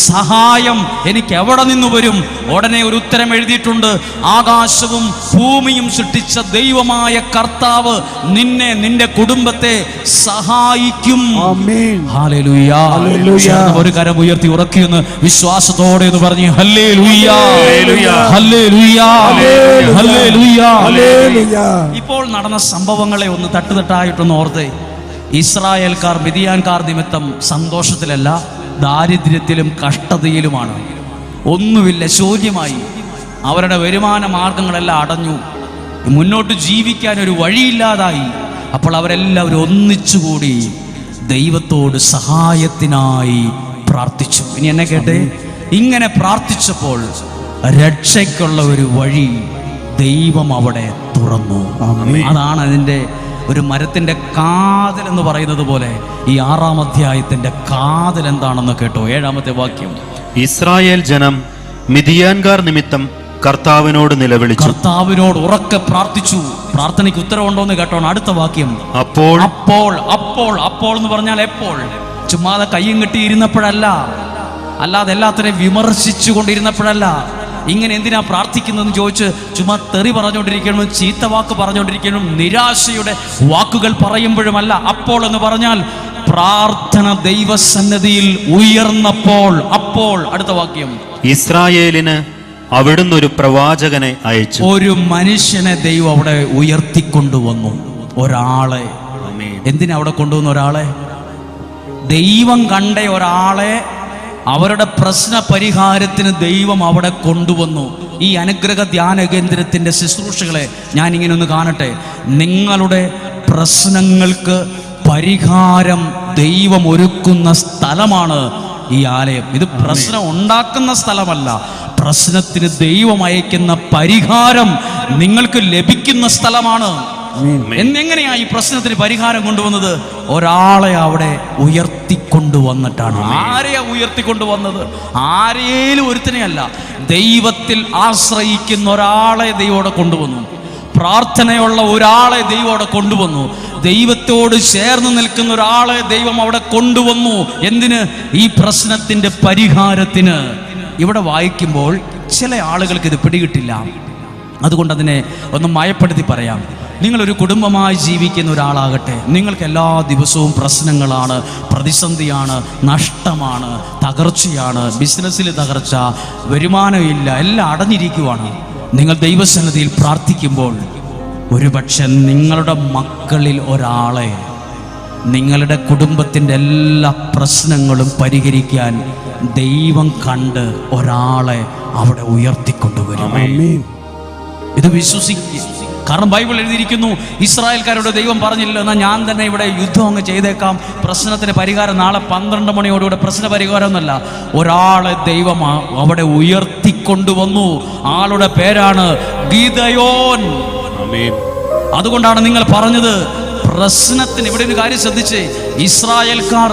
A: സഹായം എനിക്ക് എവിടെ നിന്ന് വരും? ഉടനെ ഒരു ഉത്തരം എഴുതിയിട്ടുണ്ട്. ആകാശവും ഭൂമിയും സൃഷ്ടിച്ച ദൈവമായ കർത്താവ് നിന്നെ, നിന്റെ കുടുംബത്തെ സഹായിക്കും. ഹല്ലേലൂയ. ഒരു കരം ഉയർത്തി ഉറക്കിയെന്ന് വിശ്വാസത്തോടെ എന്ന് പറഞ്ഞു ഹല്ലേലൂയ, ഹല്ലേലൂയ, ഹല്ലേലൂയ. ഇപ്പോൾ നടന്ന സംഭവങ്ങളെ ഒന്ന് തട്ടുതട്ടായിട്ടൊന്ന് ഓർത്തേ. ഇസ്രായേൽക്കാർ മിദിയാൻകാർ നിമിത്തം സന്തോഷത്തിലല്ല, ദാരിദ്ര്യത്തിലും കഷ്ടതയിലുമാണ്. ഒന്നുമില്ല, ശൂന്യമായി. അവരുടെ വരുമാന മാർഗങ്ങളെല്ലാം അടഞ്ഞു. മുന്നോട്ട് ജീവിക്കാൻ ഒരു വഴിയില്ലാതായി. അപ്പോൾ അവരെല്ലാവരും ഒന്നിച്ചുകൂടി ദൈവത്തോട് സഹായത്തിനായി പ്രാർത്ഥിച്ചു. ഇനി എന്നെ കേട്ടെ, ഇങ്ങനെ പ്രാർത്ഥിച്ചപ്പോൾ രക്ഷയ്ക്കുള്ള ഒരു വഴി ദൈവം അവിടെ തുറന്നു. അതാണ് അതിൻ്റെ ഒരു മരത്തിന്റെ കാതൽ എന്ന് പറയുന്നത് പോലെ ഈ 6-ാം അധ്യായത്തിന്റെ കാതൽ എന്താണെന്ന് കേട്ടോ. 7-ാമത്തെ വാക്യം,
C: ഇസ്രായേൽ ജനം മിദിയാൻകാർ നിമിത്തം കർത്താവിനോട് നിലവിളിച്ചു,
A: കർത്താവിനോട് ഉറക്കെ പ്രാർത്ഥിച്ചു. പ്രാർത്ഥനയ്ക്ക് ഉത്തരവുണ്ടോന്ന് കേട്ടോണം. അടുത്ത വാക്യം,
C: അപ്പോൾ
A: അപ്പോൾ അപ്പോൾ അപ്പോൾ എന്ന് പറഞ്ഞാൽ എപ്പോൾ? ചുമ്മാതെ കയ്യും കെട്ടി ഇരുന്നപ്പോഴല്ല, അല്ലാതെ എല്ലാത്തിനെയും വിമർശിച്ചു കൊണ്ടിരുന്നപ്പോഴല്ല. ഇങ്ങനെ എന്തിനാ പ്രാർത്ഥിക്കുന്നതെന്ന് ചോദിച്ച് ചുമ്മാ തെറി പറഞ്ഞുകൊണ്ടിരിക്കണം, ചീത്ത വാക്ക് പറഞ്ഞുകൊണ്ടിരിക്കണം, നിരാശയുടെ വാക്കുകൾ പറയുമ്പോഴുമല്ല. അപ്പോൾ എന്ന് പറഞ്ഞാൽ പ്രാർത്ഥന ദൈവസന്നിധിയിൽ ഉയർന്നപ്പോൾ. അപ്പോൾ അടുത്ത വാക്യം,
C: ഇസ്രായേലിന് അവിടുന്ന് ഒരു പ്രവാചകനെ അയച്ചു.
A: ഒരു മനുഷ്യനെ ദൈവം അവിടെ ഉയർത്തിക്കൊണ്ടുവന്നു. ഒരാളെ. എന്തിനാ അവിടെ കൊണ്ടുവന്ന ഒരാളെ? ദൈവം കണ്ട ഒരാളെ അവരുടെ പ്രശ്ന പരിഹാരത്തിന് ദൈവം അവിടെ കൊണ്ടുവന്നു. ഈ അനുഗ്രഹ ധ്യാന കേന്ദ്രത്തിൻ്റെ ശുശ്രൂഷകളെ ഞാൻ ഇങ്ങനെ ഒന്ന് കാണട്ടെ. നിങ്ങളുടെ പ്രശ്നങ്ങൾക്ക് പരിഹാരം ദൈവം ഒരുക്കുന്ന സ്ഥലമാണ് ഈ ആലയം. ഇത് പ്രശ്നം ഉണ്ടാക്കുന്ന സ്ഥലമല്ല, പ്രശ്നത്തിന് ദൈവം അയക്കുന്ന പരിഹാരം നിങ്ങൾക്ക് ലഭിക്കുന്ന സ്ഥലമാണ്. എന്നെങ്ങനെയാ ഈ പ്രശ്നത്തിന് പരിഹാരം കൊണ്ടുവന്നത്? ഒരാളെ അവിടെ ഉയർത്തിക്കൊണ്ടുവന്നിട്ടാണ്. ആരെയാ ഉയർത്തിക്കൊണ്ടുവന്നത്? ആരേലും ഒരുത്തനെയല്ല, ദൈവത്തിൽ ആശ്രയിക്കുന്ന ഒരാളെ ദൈവോടെ കൊണ്ടുവന്നു. പ്രാർത്ഥനയുള്ള ഒരാളെ ദൈവോടെ കൊണ്ടുവന്നു. ദൈവത്തോട് ചേർന്ന് നിൽക്കുന്ന ഒരാളെ ദൈവം അവിടെ കൊണ്ടുവന്നു. എന്തിന്? ഈ പ്രശ്നത്തിന്റെ പരിഹാരത്തിന്. ഇവിടെ വായിക്കുമ്പോൾ ചില ആളുകൾക്ക് ഇത് പിടികിട്ടില്ല. അതുകൊണ്ട് അതിനെ ഒന്ന് മയപ്പെടുത്തി പറയാം. നിങ്ങളൊരു കുടുംബമായി ജീവിക്കുന്ന ഒരാളാകട്ടെ, നിങ്ങൾക്ക് എല്ലാ ദിവസവും പ്രശ്നങ്ങളാണ്, പ്രതിസന്ധിയാണ്, നഷ്ടമാണ്, തകർച്ചയാണ്, ബിസിനസ്സിൽ തകർച്ച, വരുമാനമില്ല, എല്ലാം അടഞ്ഞിരിക്കുവാണ്. നിങ്ങൾ ദൈവസന്നിധിയിൽ പ്രാർത്ഥിക്കുമ്പോൾ ഒരുപക്ഷെ നിങ്ങളുടെ മക്കളിൽ ഒരാളെ, നിങ്ങളുടെ കുടുംബത്തിൻ്റെ എല്ലാ പ്രശ്നങ്ങളും പരിഹരിക്കാൻ ദൈവം കണ്ട് ഒരാളെ അവിടെ ഉയർത്തിക്കൊണ്ടുവരും. ഇത് വിശ്വസിക്കുക. കാരണം ബൈബിൾ എഴുതിയിരിക്കുന്നു, ഇസ്രായേൽക്കാരോട് ദൈവം പറഞ്ഞില്ല, എന്നാൽ ഞാൻ തന്നെ ഇവിടെ യുദ്ധം അങ്ങ് ചെയ്തേക്കാം, പ്രശ്നത്തിന് പരിഹാരം നാളെ 12 മണിയോടുകൂടെ പ്രശ്ന പരിഹാരം എന്നല്ല, ഒരാളെ ദൈവം അവിടെ ഉയർത്തിക്കൊണ്ടുവന്നു. ആളുടെ പേരാണ് ഗിദെയോൻ. അതുകൊണ്ടാണ് നിങ്ങൾ പറഞ്ഞത് പ്രശ്നത്തിന്. ഇവിടെ ഒരു കാര്യം ശ്രദ്ധിച്ചേ, ഇസ്രായേൽക്കാർ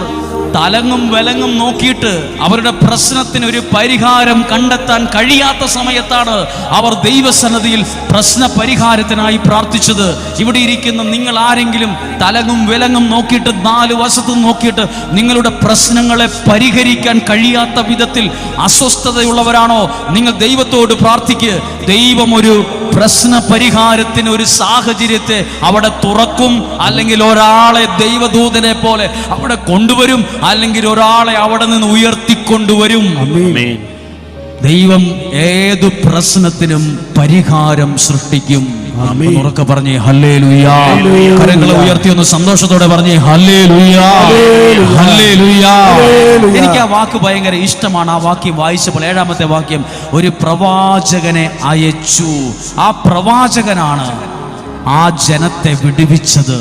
A: തലങ്ങും വിലങ്ങും നോക്കിയിട്ട് അവരുടെ പ്രശ്നത്തിന് ഒരു പരിഹാരം കണ്ടെത്താൻ കഴിയാത്ത സമയത്താണ് അവർ ദൈവസന്നിധിയിൽ പ്രശ്ന പരിഹാരത്തിനായി പ്രാർത്ഥിച്ചത്. ഇവിടെ ഇരിക്കുന്ന നിങ്ങൾ ആരെങ്കിലും തലങ്ങും വിലങ്ങും നോക്കിയിട്ട് 4 വശത്തും നോക്കിയിട്ട് നിങ്ങളുടെ പ്രശ്നങ്ങളെ പരിഹരിക്കാൻ കഴിയാത്ത വിധത്തിൽ അസ്വസ്ഥതയുള്ളവരാണോ? നിങ്ങൾ ദൈവത്തോട് പ്രാർത്ഥിക്കുക. ദൈവം ഒരു പ്രശ്ന പരിഹാരത്തിന് ഒരു സാഹചര്യത്തെ അവിടെ തുറക്കും, അല്ലെങ്കിൽ ഒരാളെ ദൈവദൂതനെ പോലെ അവിടെ കൊണ്ടുവരും, അല്ലെങ്കിൽ ഒരാളെ അവിടെ നിന്ന് ഉയർത്തിക്കൊണ്ടുവരും. ദൈവം ഏതു പ്രശ്നത്തിനും പരിഹാരം സൃഷ്ടിക്കും. ഉറക്കെ പറഞ്ഞേ ഹല്ലേലൂയാ. കരങ്ങളെ ഉയർത്തി ഒന്ന് സന്തോഷത്തോടെ പറഞ്ഞേ ഹല്ലേലൂയാ, ഹല്ലേലൂയാ. എനിക്ക് ആ വാക്ക് ഭയങ്കര ഇഷ്ടമാണ്. ആ വാക്യം വായിച്ചപ്പോൾ 7-ാമത്തെ വാക്യം, ഒരു പ്രവാചകനെ അയച്ചു. ആ പ്രവാചകനാണ് ആ ജനത്തെ വിടുവിച്ചത്.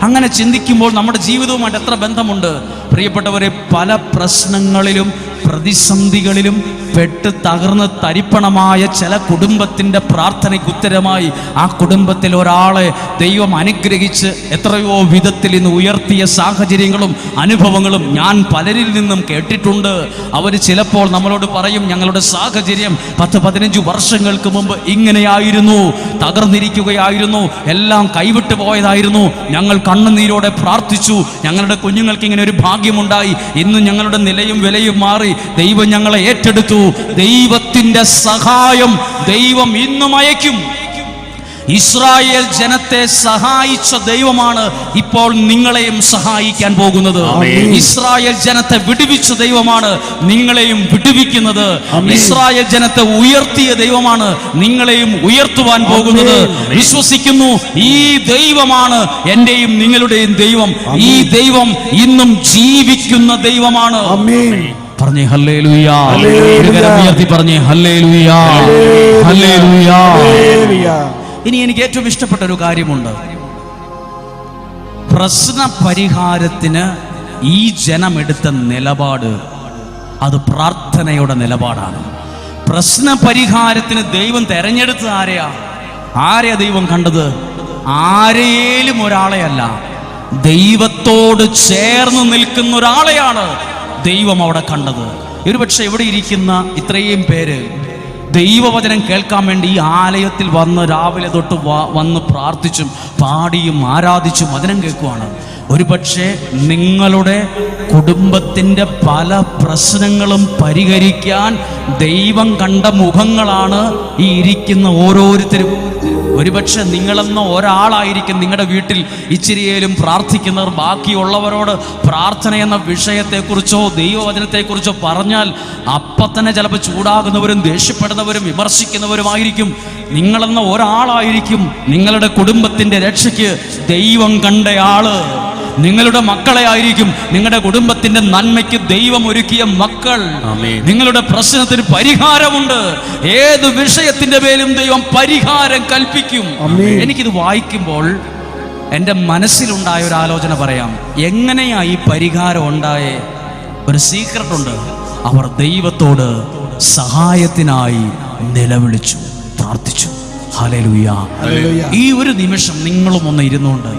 A: അങ്ങനെ ചിന്തിക്കുമ്പോൾ നമ്മുടെ ജീവിതവുമായിട്ട് എത്ര ബന്ധമുണ്ട് പ്രിയപ്പെട്ടവരെ. പല പ്രശ്നങ്ങളിലും പ്രതിസന്ധികളിലും പെട്ട് തകർന്ന് തരിപ്പണമായ ചില കുടുംബത്തിൻ്റെ പ്രാർത്ഥനയ്ക്ക് ഉത്തരമായി ആ കുടുംബത്തിൽ ഒരാളെ ദൈവം അനുഗ്രഹിച്ച് എത്രയോ വിധത്തിൽ ഇന്ന് ഉയർത്തിയ സാഹചര്യങ്ങളും അനുഭവങ്ങളും ഞാൻ പലരിൽ നിന്നും കേട്ടിട്ടുണ്ട്. അവർ ചിലപ്പോൾ നമ്മളോട് പറയും, ഞങ്ങളുടെ സാഹചര്യം 10-15 വർഷങ്ങൾക്ക് മുമ്പ് ഇങ്ങനെയായിരുന്നു, തകർന്നിരിക്കുകയായിരുന്നു, എല്ലാം കൈവിട്ടു പോയതായിരുന്നു, ഞങ്ങൾ കണ്ണുനീരോടെ പ്രാർത്ഥിച്ചു, ഞങ്ങളുടെ കുഞ്ഞുങ്ങൾക്ക് ഇങ്ങനെ ഒരു ഭാഗ്യമുണ്ടായി, ഇന്ന് ഞങ്ങളുടെ നിലയും വിലയും മാറി, ദൈവം ഞങ്ങളെ ഏറ്റെടുത്തു. ദൈവത്തിന്റെ സഹായം ദൈവം ഇന്നും അയക്കും. ഇസ്രായേൽ ജനത്തെ സഹായിച്ച ദൈവമാണ് ഇപ്പോൾ നിങ്ങളെയും സഹായിക്കാൻ പോകുന്നത്. ഇസ്രായേൽ ജനത്തെ വിടുവിച്ച ദൈവമാണ് നിങ്ങളെയും വിടുവിക്കുന്നത്. ഇസ്രായേൽ ജനത്തെ ഉയർത്തിയ ദൈവമാണ് നിങ്ങളെയും ഉയർത്തുവാൻ പോകുന്നത്. വിശ്വസിക്കുന്നു, ഈ ദൈവമാണ് എന്റെയും നിങ്ങളുടെയും ദൈവം. ഈ ദൈവം ഇന്നും ജീവിക്കുന്ന ദൈവമാണ്. പറഞ്ഞേ ഹല്ലേലൂയാ. ഉയർത്തി പറഞ്ഞേ ഹല്ലേലൂയാ, ഹല്ലേലൂയാ. ഇനി എനിക്ക് ഏറ്റവും ഇഷ്ടപ്പെട്ട ഒരു കാര്യമുണ്ട്. പ്രശ്ന പരിഹാരത്തിന് ഈ ജനമെടുത്ത നിലപാട് അത് പ്രാർത്ഥനയുടെ നിലപാടാണ്. പ്രശ്ന പരിഹാരത്തിന് ദൈവം തെരഞ്ഞെടുത്ത ആരെയാ ദൈവം കണ്ടത്? ആരേലും ഒരാളെയല്ല, ദൈവത്തോട് ചേർന്ന് നിൽക്കുന്ന ഒരാളെയാണ് ദൈവം അവിടെ കണ്ടത്. ഒരുപക്ഷെ ഇവിടെ ഇരിക്കുന്ന ഇത്രയും പേര് ദൈവവചനം കേൾക്കാൻ വേണ്ടി ഈ ആലയത്തിൽ വന്ന് രാവിലെ തൊട്ട് വന്ന് പ്രാർത്ഥിച്ചും പാടിയും ആരാധിച്ചും വചനം കേൾക്കുവാണ്. ഒരുപക്ഷെ നിങ്ങളുടെ കുടുംബത്തിൻ്റെ പല പ്രശ്നങ്ങളും പരിഹരിക്കാൻ ദൈവം കണ്ട മുഖങ്ങളാണ് ഈ ഇരിക്കുന്ന ഓരോരുത്തരും. ഒരുപക്ഷെ നിങ്ങളെന്ന ഒരാളായിരിക്കും നിങ്ങളുടെ വീട്ടിൽ ഇച്ചിരിയേലും പ്രാർത്ഥിക്കുന്നവർ. ബാക്കിയുള്ളവരോട് പ്രാർത്ഥന എന്ന വിഷയത്തെക്കുറിച്ചോ ദൈവവചനത്തെക്കുറിച്ചോ പറഞ്ഞാൽ അപ്പം തന്നെ ചിലപ്പോൾ ചൂടാകുന്നവരും ദേഷ്യപ്പെടുന്നവരും വിമർശിക്കുന്നവരുമായിരിക്കും. നിങ്ങളെന്ന ഒരാളായിരിക്കും നിങ്ങളുടെ കുടുംബത്തിൻ്റെ രക്ഷയ്ക്ക് ദൈവം കണ്ടയാള്. നിങ്ങളുടെ മക്കളെ ആയിരിക്കും നിങ്ങളുടെ കുടുംബത്തിന്റെ നന്മയ്ക്ക് ദൈവം ഒരുക്കിയ മക്കൾ. നിങ്ങളുടെ പ്രശ്നത്തിന് പരിഹാരമുണ്ട്. ഏത് വിഷയത്തിന്റെ പേരും ദൈവം പരിഹാരം കൽപ്പിക്കും. എനിക്കിത് വായിക്കുമ്പോൾ എൻ്റെ മനസ്സിലുണ്ടായ ഒരു ആലോചന പറയാം. എങ്ങനെയാ ഈ പരിഹാരം ഉണ്ടായേ? ഒരു സീക്രട്ട് ഉണ്ട്. അവർ ദൈവത്തോട് സഹായത്തിനായി നിലവിളിച്ചു, പ്രാർത്ഥിച്ചു. ഹല്ലേലൂയ. ഈ ഒരു നിമിഷം നിങ്ങളും ഒന്ന് ഇരുന്നുകൊണ്ട്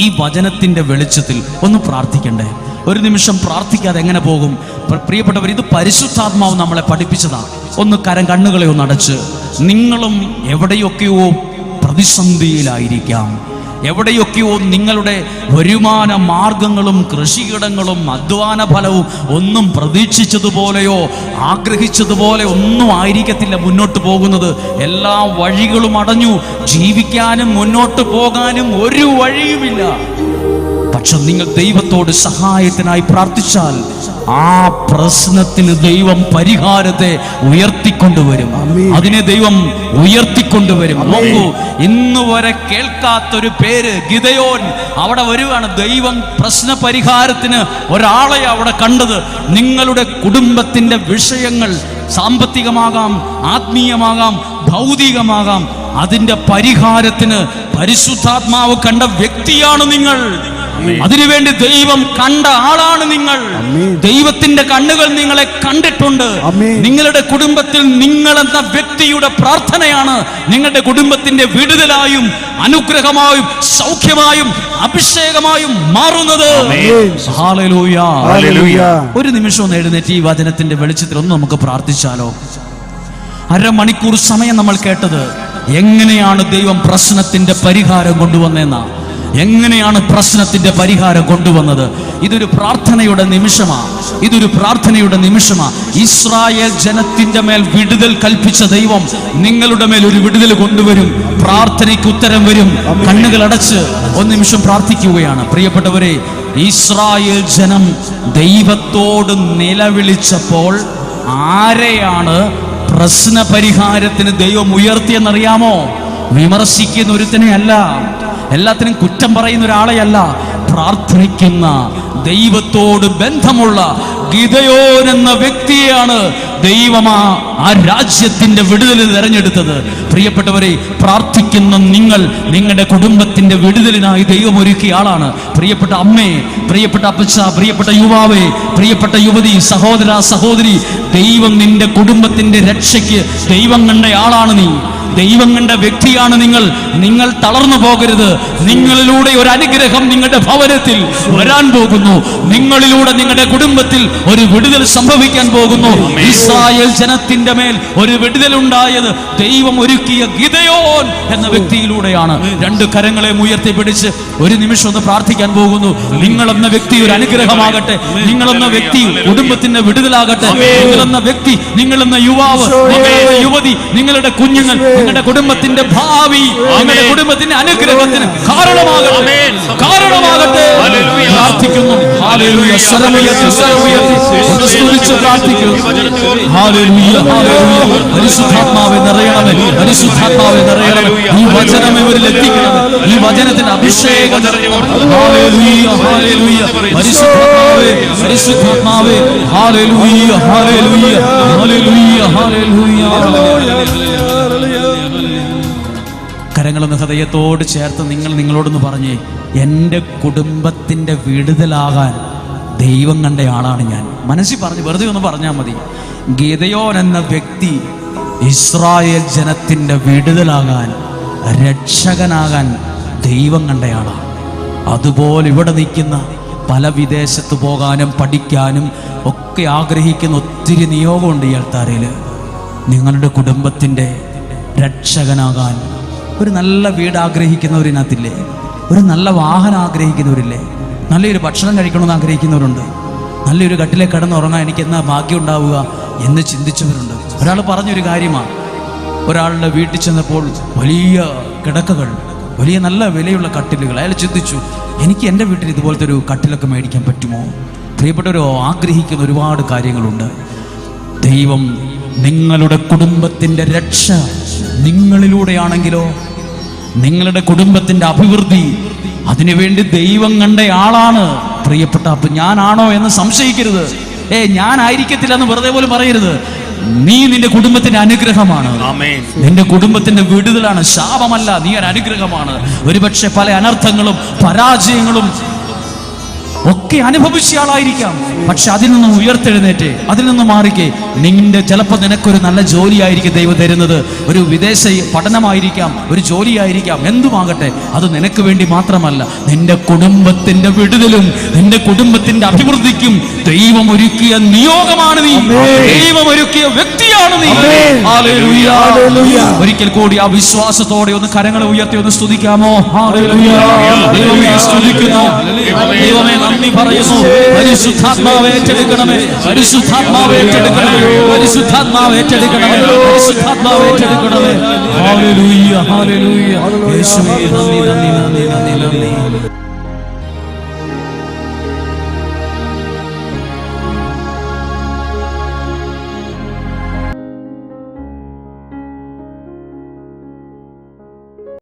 A: ഈ വചനത്തിന്റെ വെളിച്ചത്തിൽ ഒന്ന് പ്രാർത്ഥിക്കണ്ടേ? ഒരു നിമിഷം പ്രാർത്ഥിക്കാതെ എങ്ങനെ പോകും പ്രിയപ്പെട്ടവർ? ഇത് പരിശുദ്ധാത്മാവ് നമ്മളെ പഠിപ്പിച്ചതാണ്. ഒന്ന് കണ്ണുകളെ ഒന്ന് അടച്ച്, നിങ്ങളും എവിടെയൊക്കെയോ പ്രതിസന്ധിയിലായിരിക്കാം, എവിടെയൊക്കെയോ നിങ്ങളുടെ വരുമാന മാർഗങ്ങളും കൃഷിയിടങ്ങളും അധ്വാന ഫലവും ഒന്നും പ്രതീക്ഷിച്ചതുപോലെയോ ആഗ്രഹിച്ചതുപോലെ ഒന്നും ആയിരിക്കത്തില്ല മുന്നോട്ട് പോകുന്നത്. എല്ലാ വഴികളും അടഞ്ഞു. ജീവിക്കാനും മുന്നോട്ട് പോകാനും ഒരു വഴിയുമില്ല. പക്ഷെ നിങ്ങൾ ദൈവത്തോട് സഹായത്തിനായി പ്രാർത്ഥിച്ചാൽ ആ പ്രശ്നത്തിന് ദൈവം പരിഹാരത്തെ ഉയർത്തിക്കൊണ്ടുവരും. അതിനെ ദൈവം ഉയർത്തിക്കൊണ്ടുവരും. നോക്കൂ, ഇന്ന് വരെ കേൾക്കാത്തൊരു പേര് ഗിദെയോൻ അവിടെ വരുവാണ്. ദൈവം പ്രശ്ന പരിഹാരത്തിന് ഒരാളെ അവിടെ കണ്ടത്. നിങ്ങളുടെ കുടുംബത്തിന്റെ വിഷയങ്ങൾ സാമ്പത്തികമാകാം, ആത്മീയമാകാം, ഭൗതികമാകാം, അതിന്റെ പരിഹാരത്തിന് പരിശുദ്ധാത്മാവ് കണ്ട വ്യക്തിയാണ് നിങ്ങൾ. അതിനുവേണ്ടി ദൈവം കണ്ട ആളാണ് നിങ്ങൾ. ദൈവത്തിന്റെ കണ്ണുകൾ നിങ്ങളെ കണ്ടിട്ടുണ്ട്. നിങ്ങളുടെ കുടുംബത്തിൽ നിങ്ങളെന്ന വ്യക്തിയുടെ പ്രാർത്ഥനയാണ് നിങ്ങളുടെ കുടുംബത്തിന്റെ വിടുതലായും അനുഗ്രഹമായും സൗഖ്യമായും അഭിഷേകമായും മാറുന്നത്. ഹല്ലേലൂയ. ഒരു നിമിഷം ഒന്ന് എഴുന്നേറ്റ് ഈ വചനത്തിന്റെ വെളിച്ചത്തിൽ ഒന്ന് നമുക്ക് പ്രാർത്ഥിച്ചാലോ? അരമണിക്കൂർ സമയം നമ്മൾ കേട്ടത് എങ്ങനെയാണ് ദൈവം പ്രശ്നത്തിന്റെ പരിഹാരം കൊണ്ടുവന്നെന്ന, എങ്ങനെയാണ് പ്രശ്നത്തിന്റെ പരിഹാരം കൊണ്ടുവന്നത്. ഇതൊരു പ്രാർത്ഥനയുടെ നിമിഷമാണ്. ഇതൊരു പ്രാർത്ഥനയുടെ നിമിഷമാണ്. ഇസ്രായേൽ ജനത്തിന്റെ മേൽ വിടുതൽ കൽപ്പിച്ച ദൈവം നിങ്ങളുടെ മേൽ ഒരു വിടുതൽ കൊണ്ടുവരും. പ്രാർത്ഥനയ്ക്ക് ഉത്തരം വരും. കണ്ണുകൾ അടച്ച് ഒരു നിമിഷം പ്രാർത്ഥിക്കുകയാണ്. പ്രിയപ്പെട്ടവരെ, ഇസ്രായേൽ ജനം ദൈവത്തോട് നിലവിളിച്ചപ്പോൾ ആരെയാണ് പ്രശ്ന പരിഹാരത്തിന് ദൈവം ഉയർത്തിയെന്നറിയാമോ? വിമർശിക്കുന്ന ഒരുത്തനെ അല്ല, എല്ലാത്തിനും കുറ്റം പറയുന്ന ഒരാളെയല്ല, പ്രാർത്ഥിക്കുന്ന ദൈവത്തോട് ബന്ധമുള്ള ഗിദെയോൻ എന്ന വ്യക്തിയെയാണ് ദൈവം ആ രാജ്യത്തിന്റെ വിടുതലിന് തെരഞ്ഞെടുത്തത്. പ്രിയപ്പെട്ടവരെ, പ്രാർത്ഥിക്കുന്ന നിങ്ങൾ നിങ്ങളുടെ കുടുംബത്തിന്റെ വിടുതലിനായി ദൈവം ഒരുക്കിയ ആളാണ്. പ്രിയപ്പെട്ട അമ്മേ, പ്രിയപ്പെട്ട അപ്പച്ച, പ്രിയപ്പെട്ട യുവാവേ, പ്രിയപ്പെട്ട യുവതി, സഹോദര സഹോദരി, ദൈവം നിന്റെ കുടുംബത്തിന്റെ രക്ഷയ്ക്ക് ദൈവം കണ്ട ആളാണ് നീ. ദൈവം കണ്ട വ്യക്തിയാണ് നിങ്ങൾ. നിങ്ങൾ തളർന്നു പോകരുത്. നിങ്ങളിലൂടെ ഒരു അനുഗ്രഹം നിങ്ങളുടെ ഭവനത്തിൽ വരാൻ പോകുന്നു. നിങ്ങളിലൂടെ നിങ്ങളുടെ കുടുംബത്തിൽ ഒരു വിടുതൽ സംഭവിക്കാൻ പോകുന്നു. ഇസ്രായേൽ ജനത്തിന്റെ മേൽ ഒരു വിടുതൽ ഉണ്ടായത് ദൈവം ഒരുക്കിയ ഗിദെയോൻ എന്ന വ്യക്തിയിലൂടെയാണ്. രണ്ട് കരങ്ങളെ ഉയർത്തിപ്പിടിച്ച് ഒരു നിമിഷം ഒന്ന് പ്രാർത്ഥിക്കാൻ പോകുന്നു. നിങ്ങളെന്ന വ്യക്തി ഒരു അനുഗ്രഹമാകട്ടെ. നിങ്ങളെന്ന വ്യക്തി കുടുംബത്തിന്റെ വിടുതലാകട്ടെ. നിങ്ങളെന്ന വ്യക്തി, നിങ്ങളെന്ന യുവാവ്, യുവതി, നിങ്ങളുടെ കുഞ്ഞുങ്ങൾ, നിങ്ങളുടെ കുടുംബത്തിന്റെ ഭാവി, നിങ്ങളുടെ കുടുംബത്തിന്റെ അനുഗ്രഹത്തിന് കാരണമാകട്ടെ. പ്രാർത്ഥിക്കുന്നു. ഹല്ലേലൂയ. സ്വരമുയർത്തി സ്തുതിച്ച് പ്രാർത്ഥിക്കുന്നു. ഹല്ലേലൂയ, ഹല്ലേലൂയ. പരിശുദ്ധാത്മാവേ നിറയണമേ, പരിശുദ്ധാത്മാവേ നിറയണമേ. ഈ വചനം ഇവരിൽ എത്തിക്കണമേ. ഈ വചനത്തിന് അഭിഷേകം നിറയണമേ. ഹല്ലേലൂയ, ഹല്ലേലൂയ. പരിശുദ്ധാത്മാവേ, പരിശുദ്ധാത്മാവേ. ഹല്ലേലൂയ, ഹല്ലേലൂയ, ഹല്ലേലൂയ, ഹല്ലേലൂയ. കരങ്ങളൊന്ന് ഹൃദയത്തോട് ചേർത്ത് നിങ്ങളോടൊന്ന് പറഞ്ഞേ, എൻ്റെ കുടുംബത്തിൻ്റെ വിടുതലാകാൻ ദൈവം കണ്ട ആളാണ് ഞാൻ. മനസ്സിൽ പറഞ്ഞ് വെറുതെ ഒന്ന് പറഞ്ഞാൽ മതി. ഗിദെയോൻ എന്ന വ്യക്തി ഇസ്രായേൽ ജനത്തിൻ്റെ വിടുതലാകാൻ, രക്ഷകനാകാൻ ദൈവം കണ്ടയാളാണ്. അതുപോലെ ഇവിടെ നിൽക്കുന്ന പല വിദേശത്ത് പോകാനും പഠിക്കാനും ഒക്കെ ആഗ്രഹിക്കുന്ന ഒത്തിരി നിയോഗമുണ്ട് ഈ ആൾക്കാരിൽ. നിങ്ങളുടെ കുടുംബത്തിൻ്റെ രക്ഷകനാകാൻ ഒരു നല്ല വീട് ആഗ്രഹിക്കുന്നവരിനകത്തില്ലേ? ഒരു നല്ല വാഹനം ആഗ്രഹിക്കുന്നവരില്ലേ? നല്ലൊരു ഭക്ഷണം കഴിക്കണമെന്ന് ആഗ്രഹിക്കുന്നവരുണ്ട്. നല്ലൊരു കട്ടിലെ കിടന്നുറങ്ങാൻ എനിക്ക് എന്നാ ഭാഗ്യം ഉണ്ടാവുക എന്ന് ചിന്തിച്ചവരുണ്ട്. ഒരാൾ പറഞ്ഞൊരു കാര്യമാണ്, ഒരാളുടെ വീട്ടിൽ ചെന്നപ്പോൾ വലിയ കിടക്കകൾ, വലിയ നല്ല വിലയുള്ള കട്ടിലുകൾ. അയാൾ ചിന്തിച്ചു, എനിക്ക് എൻ്റെ വീട്ടിൽ ഇതുപോലത്തെ ഒരു കട്ടിലൊക്കെ മേടിക്കാൻ പറ്റുമോ? പ്രിയപ്പെട്ടവരോ, ആഗ്രഹിക്കുന്ന ഒരുപാട് കാര്യങ്ങളുണ്ട്. ദൈവം നിങ്ങളുടെ കുടുംബത്തിൻ്റെ രക്ഷ നിങ്ങളിലൂടെയാണെങ്കിലോ, നിങ്ങളുടെ കുടുംബത്തിൻ്റെ അഭിവൃദ്ധി അതിനുവേണ്ടി ദൈവം കണ്ട ആളാണ്. പ്രിയപ്പെട്ട, അപ്പൊ ഞാനാണോ എന്ന് സംശയിക്കരുത്. ഞാനായിരിക്കത്തില്ല എന്ന് വെറുതെ പോലും പറയരുത്. നീ നിന്റെ കുടുംബത്തിന്റെ അനുഗ്രഹമാണ്. നിന്റെ കുടുംബത്തിന്റെ വിടുതലാണ്, ശാപമല്ല. നീ ഒരു അനുഗ്രഹമാണ്. ഒരുപക്ഷെ പല അനർത്ഥങ്ങളും പരാജയങ്ങളും ഒക്കെ അനുഭവിച്ച ആളായിരിക്കാം. പക്ഷെ അതിൽ നിന്ന് ഉയർത്തെഴുന്നേറ്റ്, അതിൽ നിന്ന് മാറിക്കേ. ചിലപ്പോൾ നിനക്കൊരു നല്ല ജോലിയായിരിക്കും ദൈവം തരുന്നത്. ഒരു വിദേശ പഠനമായിരിക്കാം, ഒരു ജോലിയായിരിക്കാം, എന്തുമാകട്ടെ. അത് നിനക്ക് വേണ്ടി മാത്രമല്ല, നിന്റെ കുടുംബത്തിന്റെ വിടുതലും നിന്റെ കുടുംബത്തിന്റെ അഭിവൃദ്ധിക്കും ദൈവം ഒരുക്കിയ നിയോഗമാണ് നീ. ദൈവം ഒരുക്കിയ വ്യക്തിയാണ് നീ. ഹല്ലേലൂയ. ഒരിക്കൽ കൂടി ആ വിശ്വാസത്തോടെ ഒന്ന് കരങ്ങളെ ഉയർത്തി ഒന്ന് സ്തുതിക്കാമോ? ഹല്ലേലൂയ. ദൈവമേ സ്തുതിക്കുന്നു, ദൈവമേ നന്ദി പറയുന്നു. പരിശുദ്ധാത്മാവേ ഏറ്റെടുക്കണമേ, പരിശുദ്ധാത്മാവേ ഏറ്റെടുക്കണമേ, പരിശുദ്ധാത്മാവേ ഏറ്റെടുക്കണമേ, പരിശുദ്ധാത്മാവേ ഏറ്റെടുക്കണമേ. Hallelujah, hallelujah. യേശുവേ നന്ദി, നന്ദി, നന്ദി, നന്ദി, നന്ദി.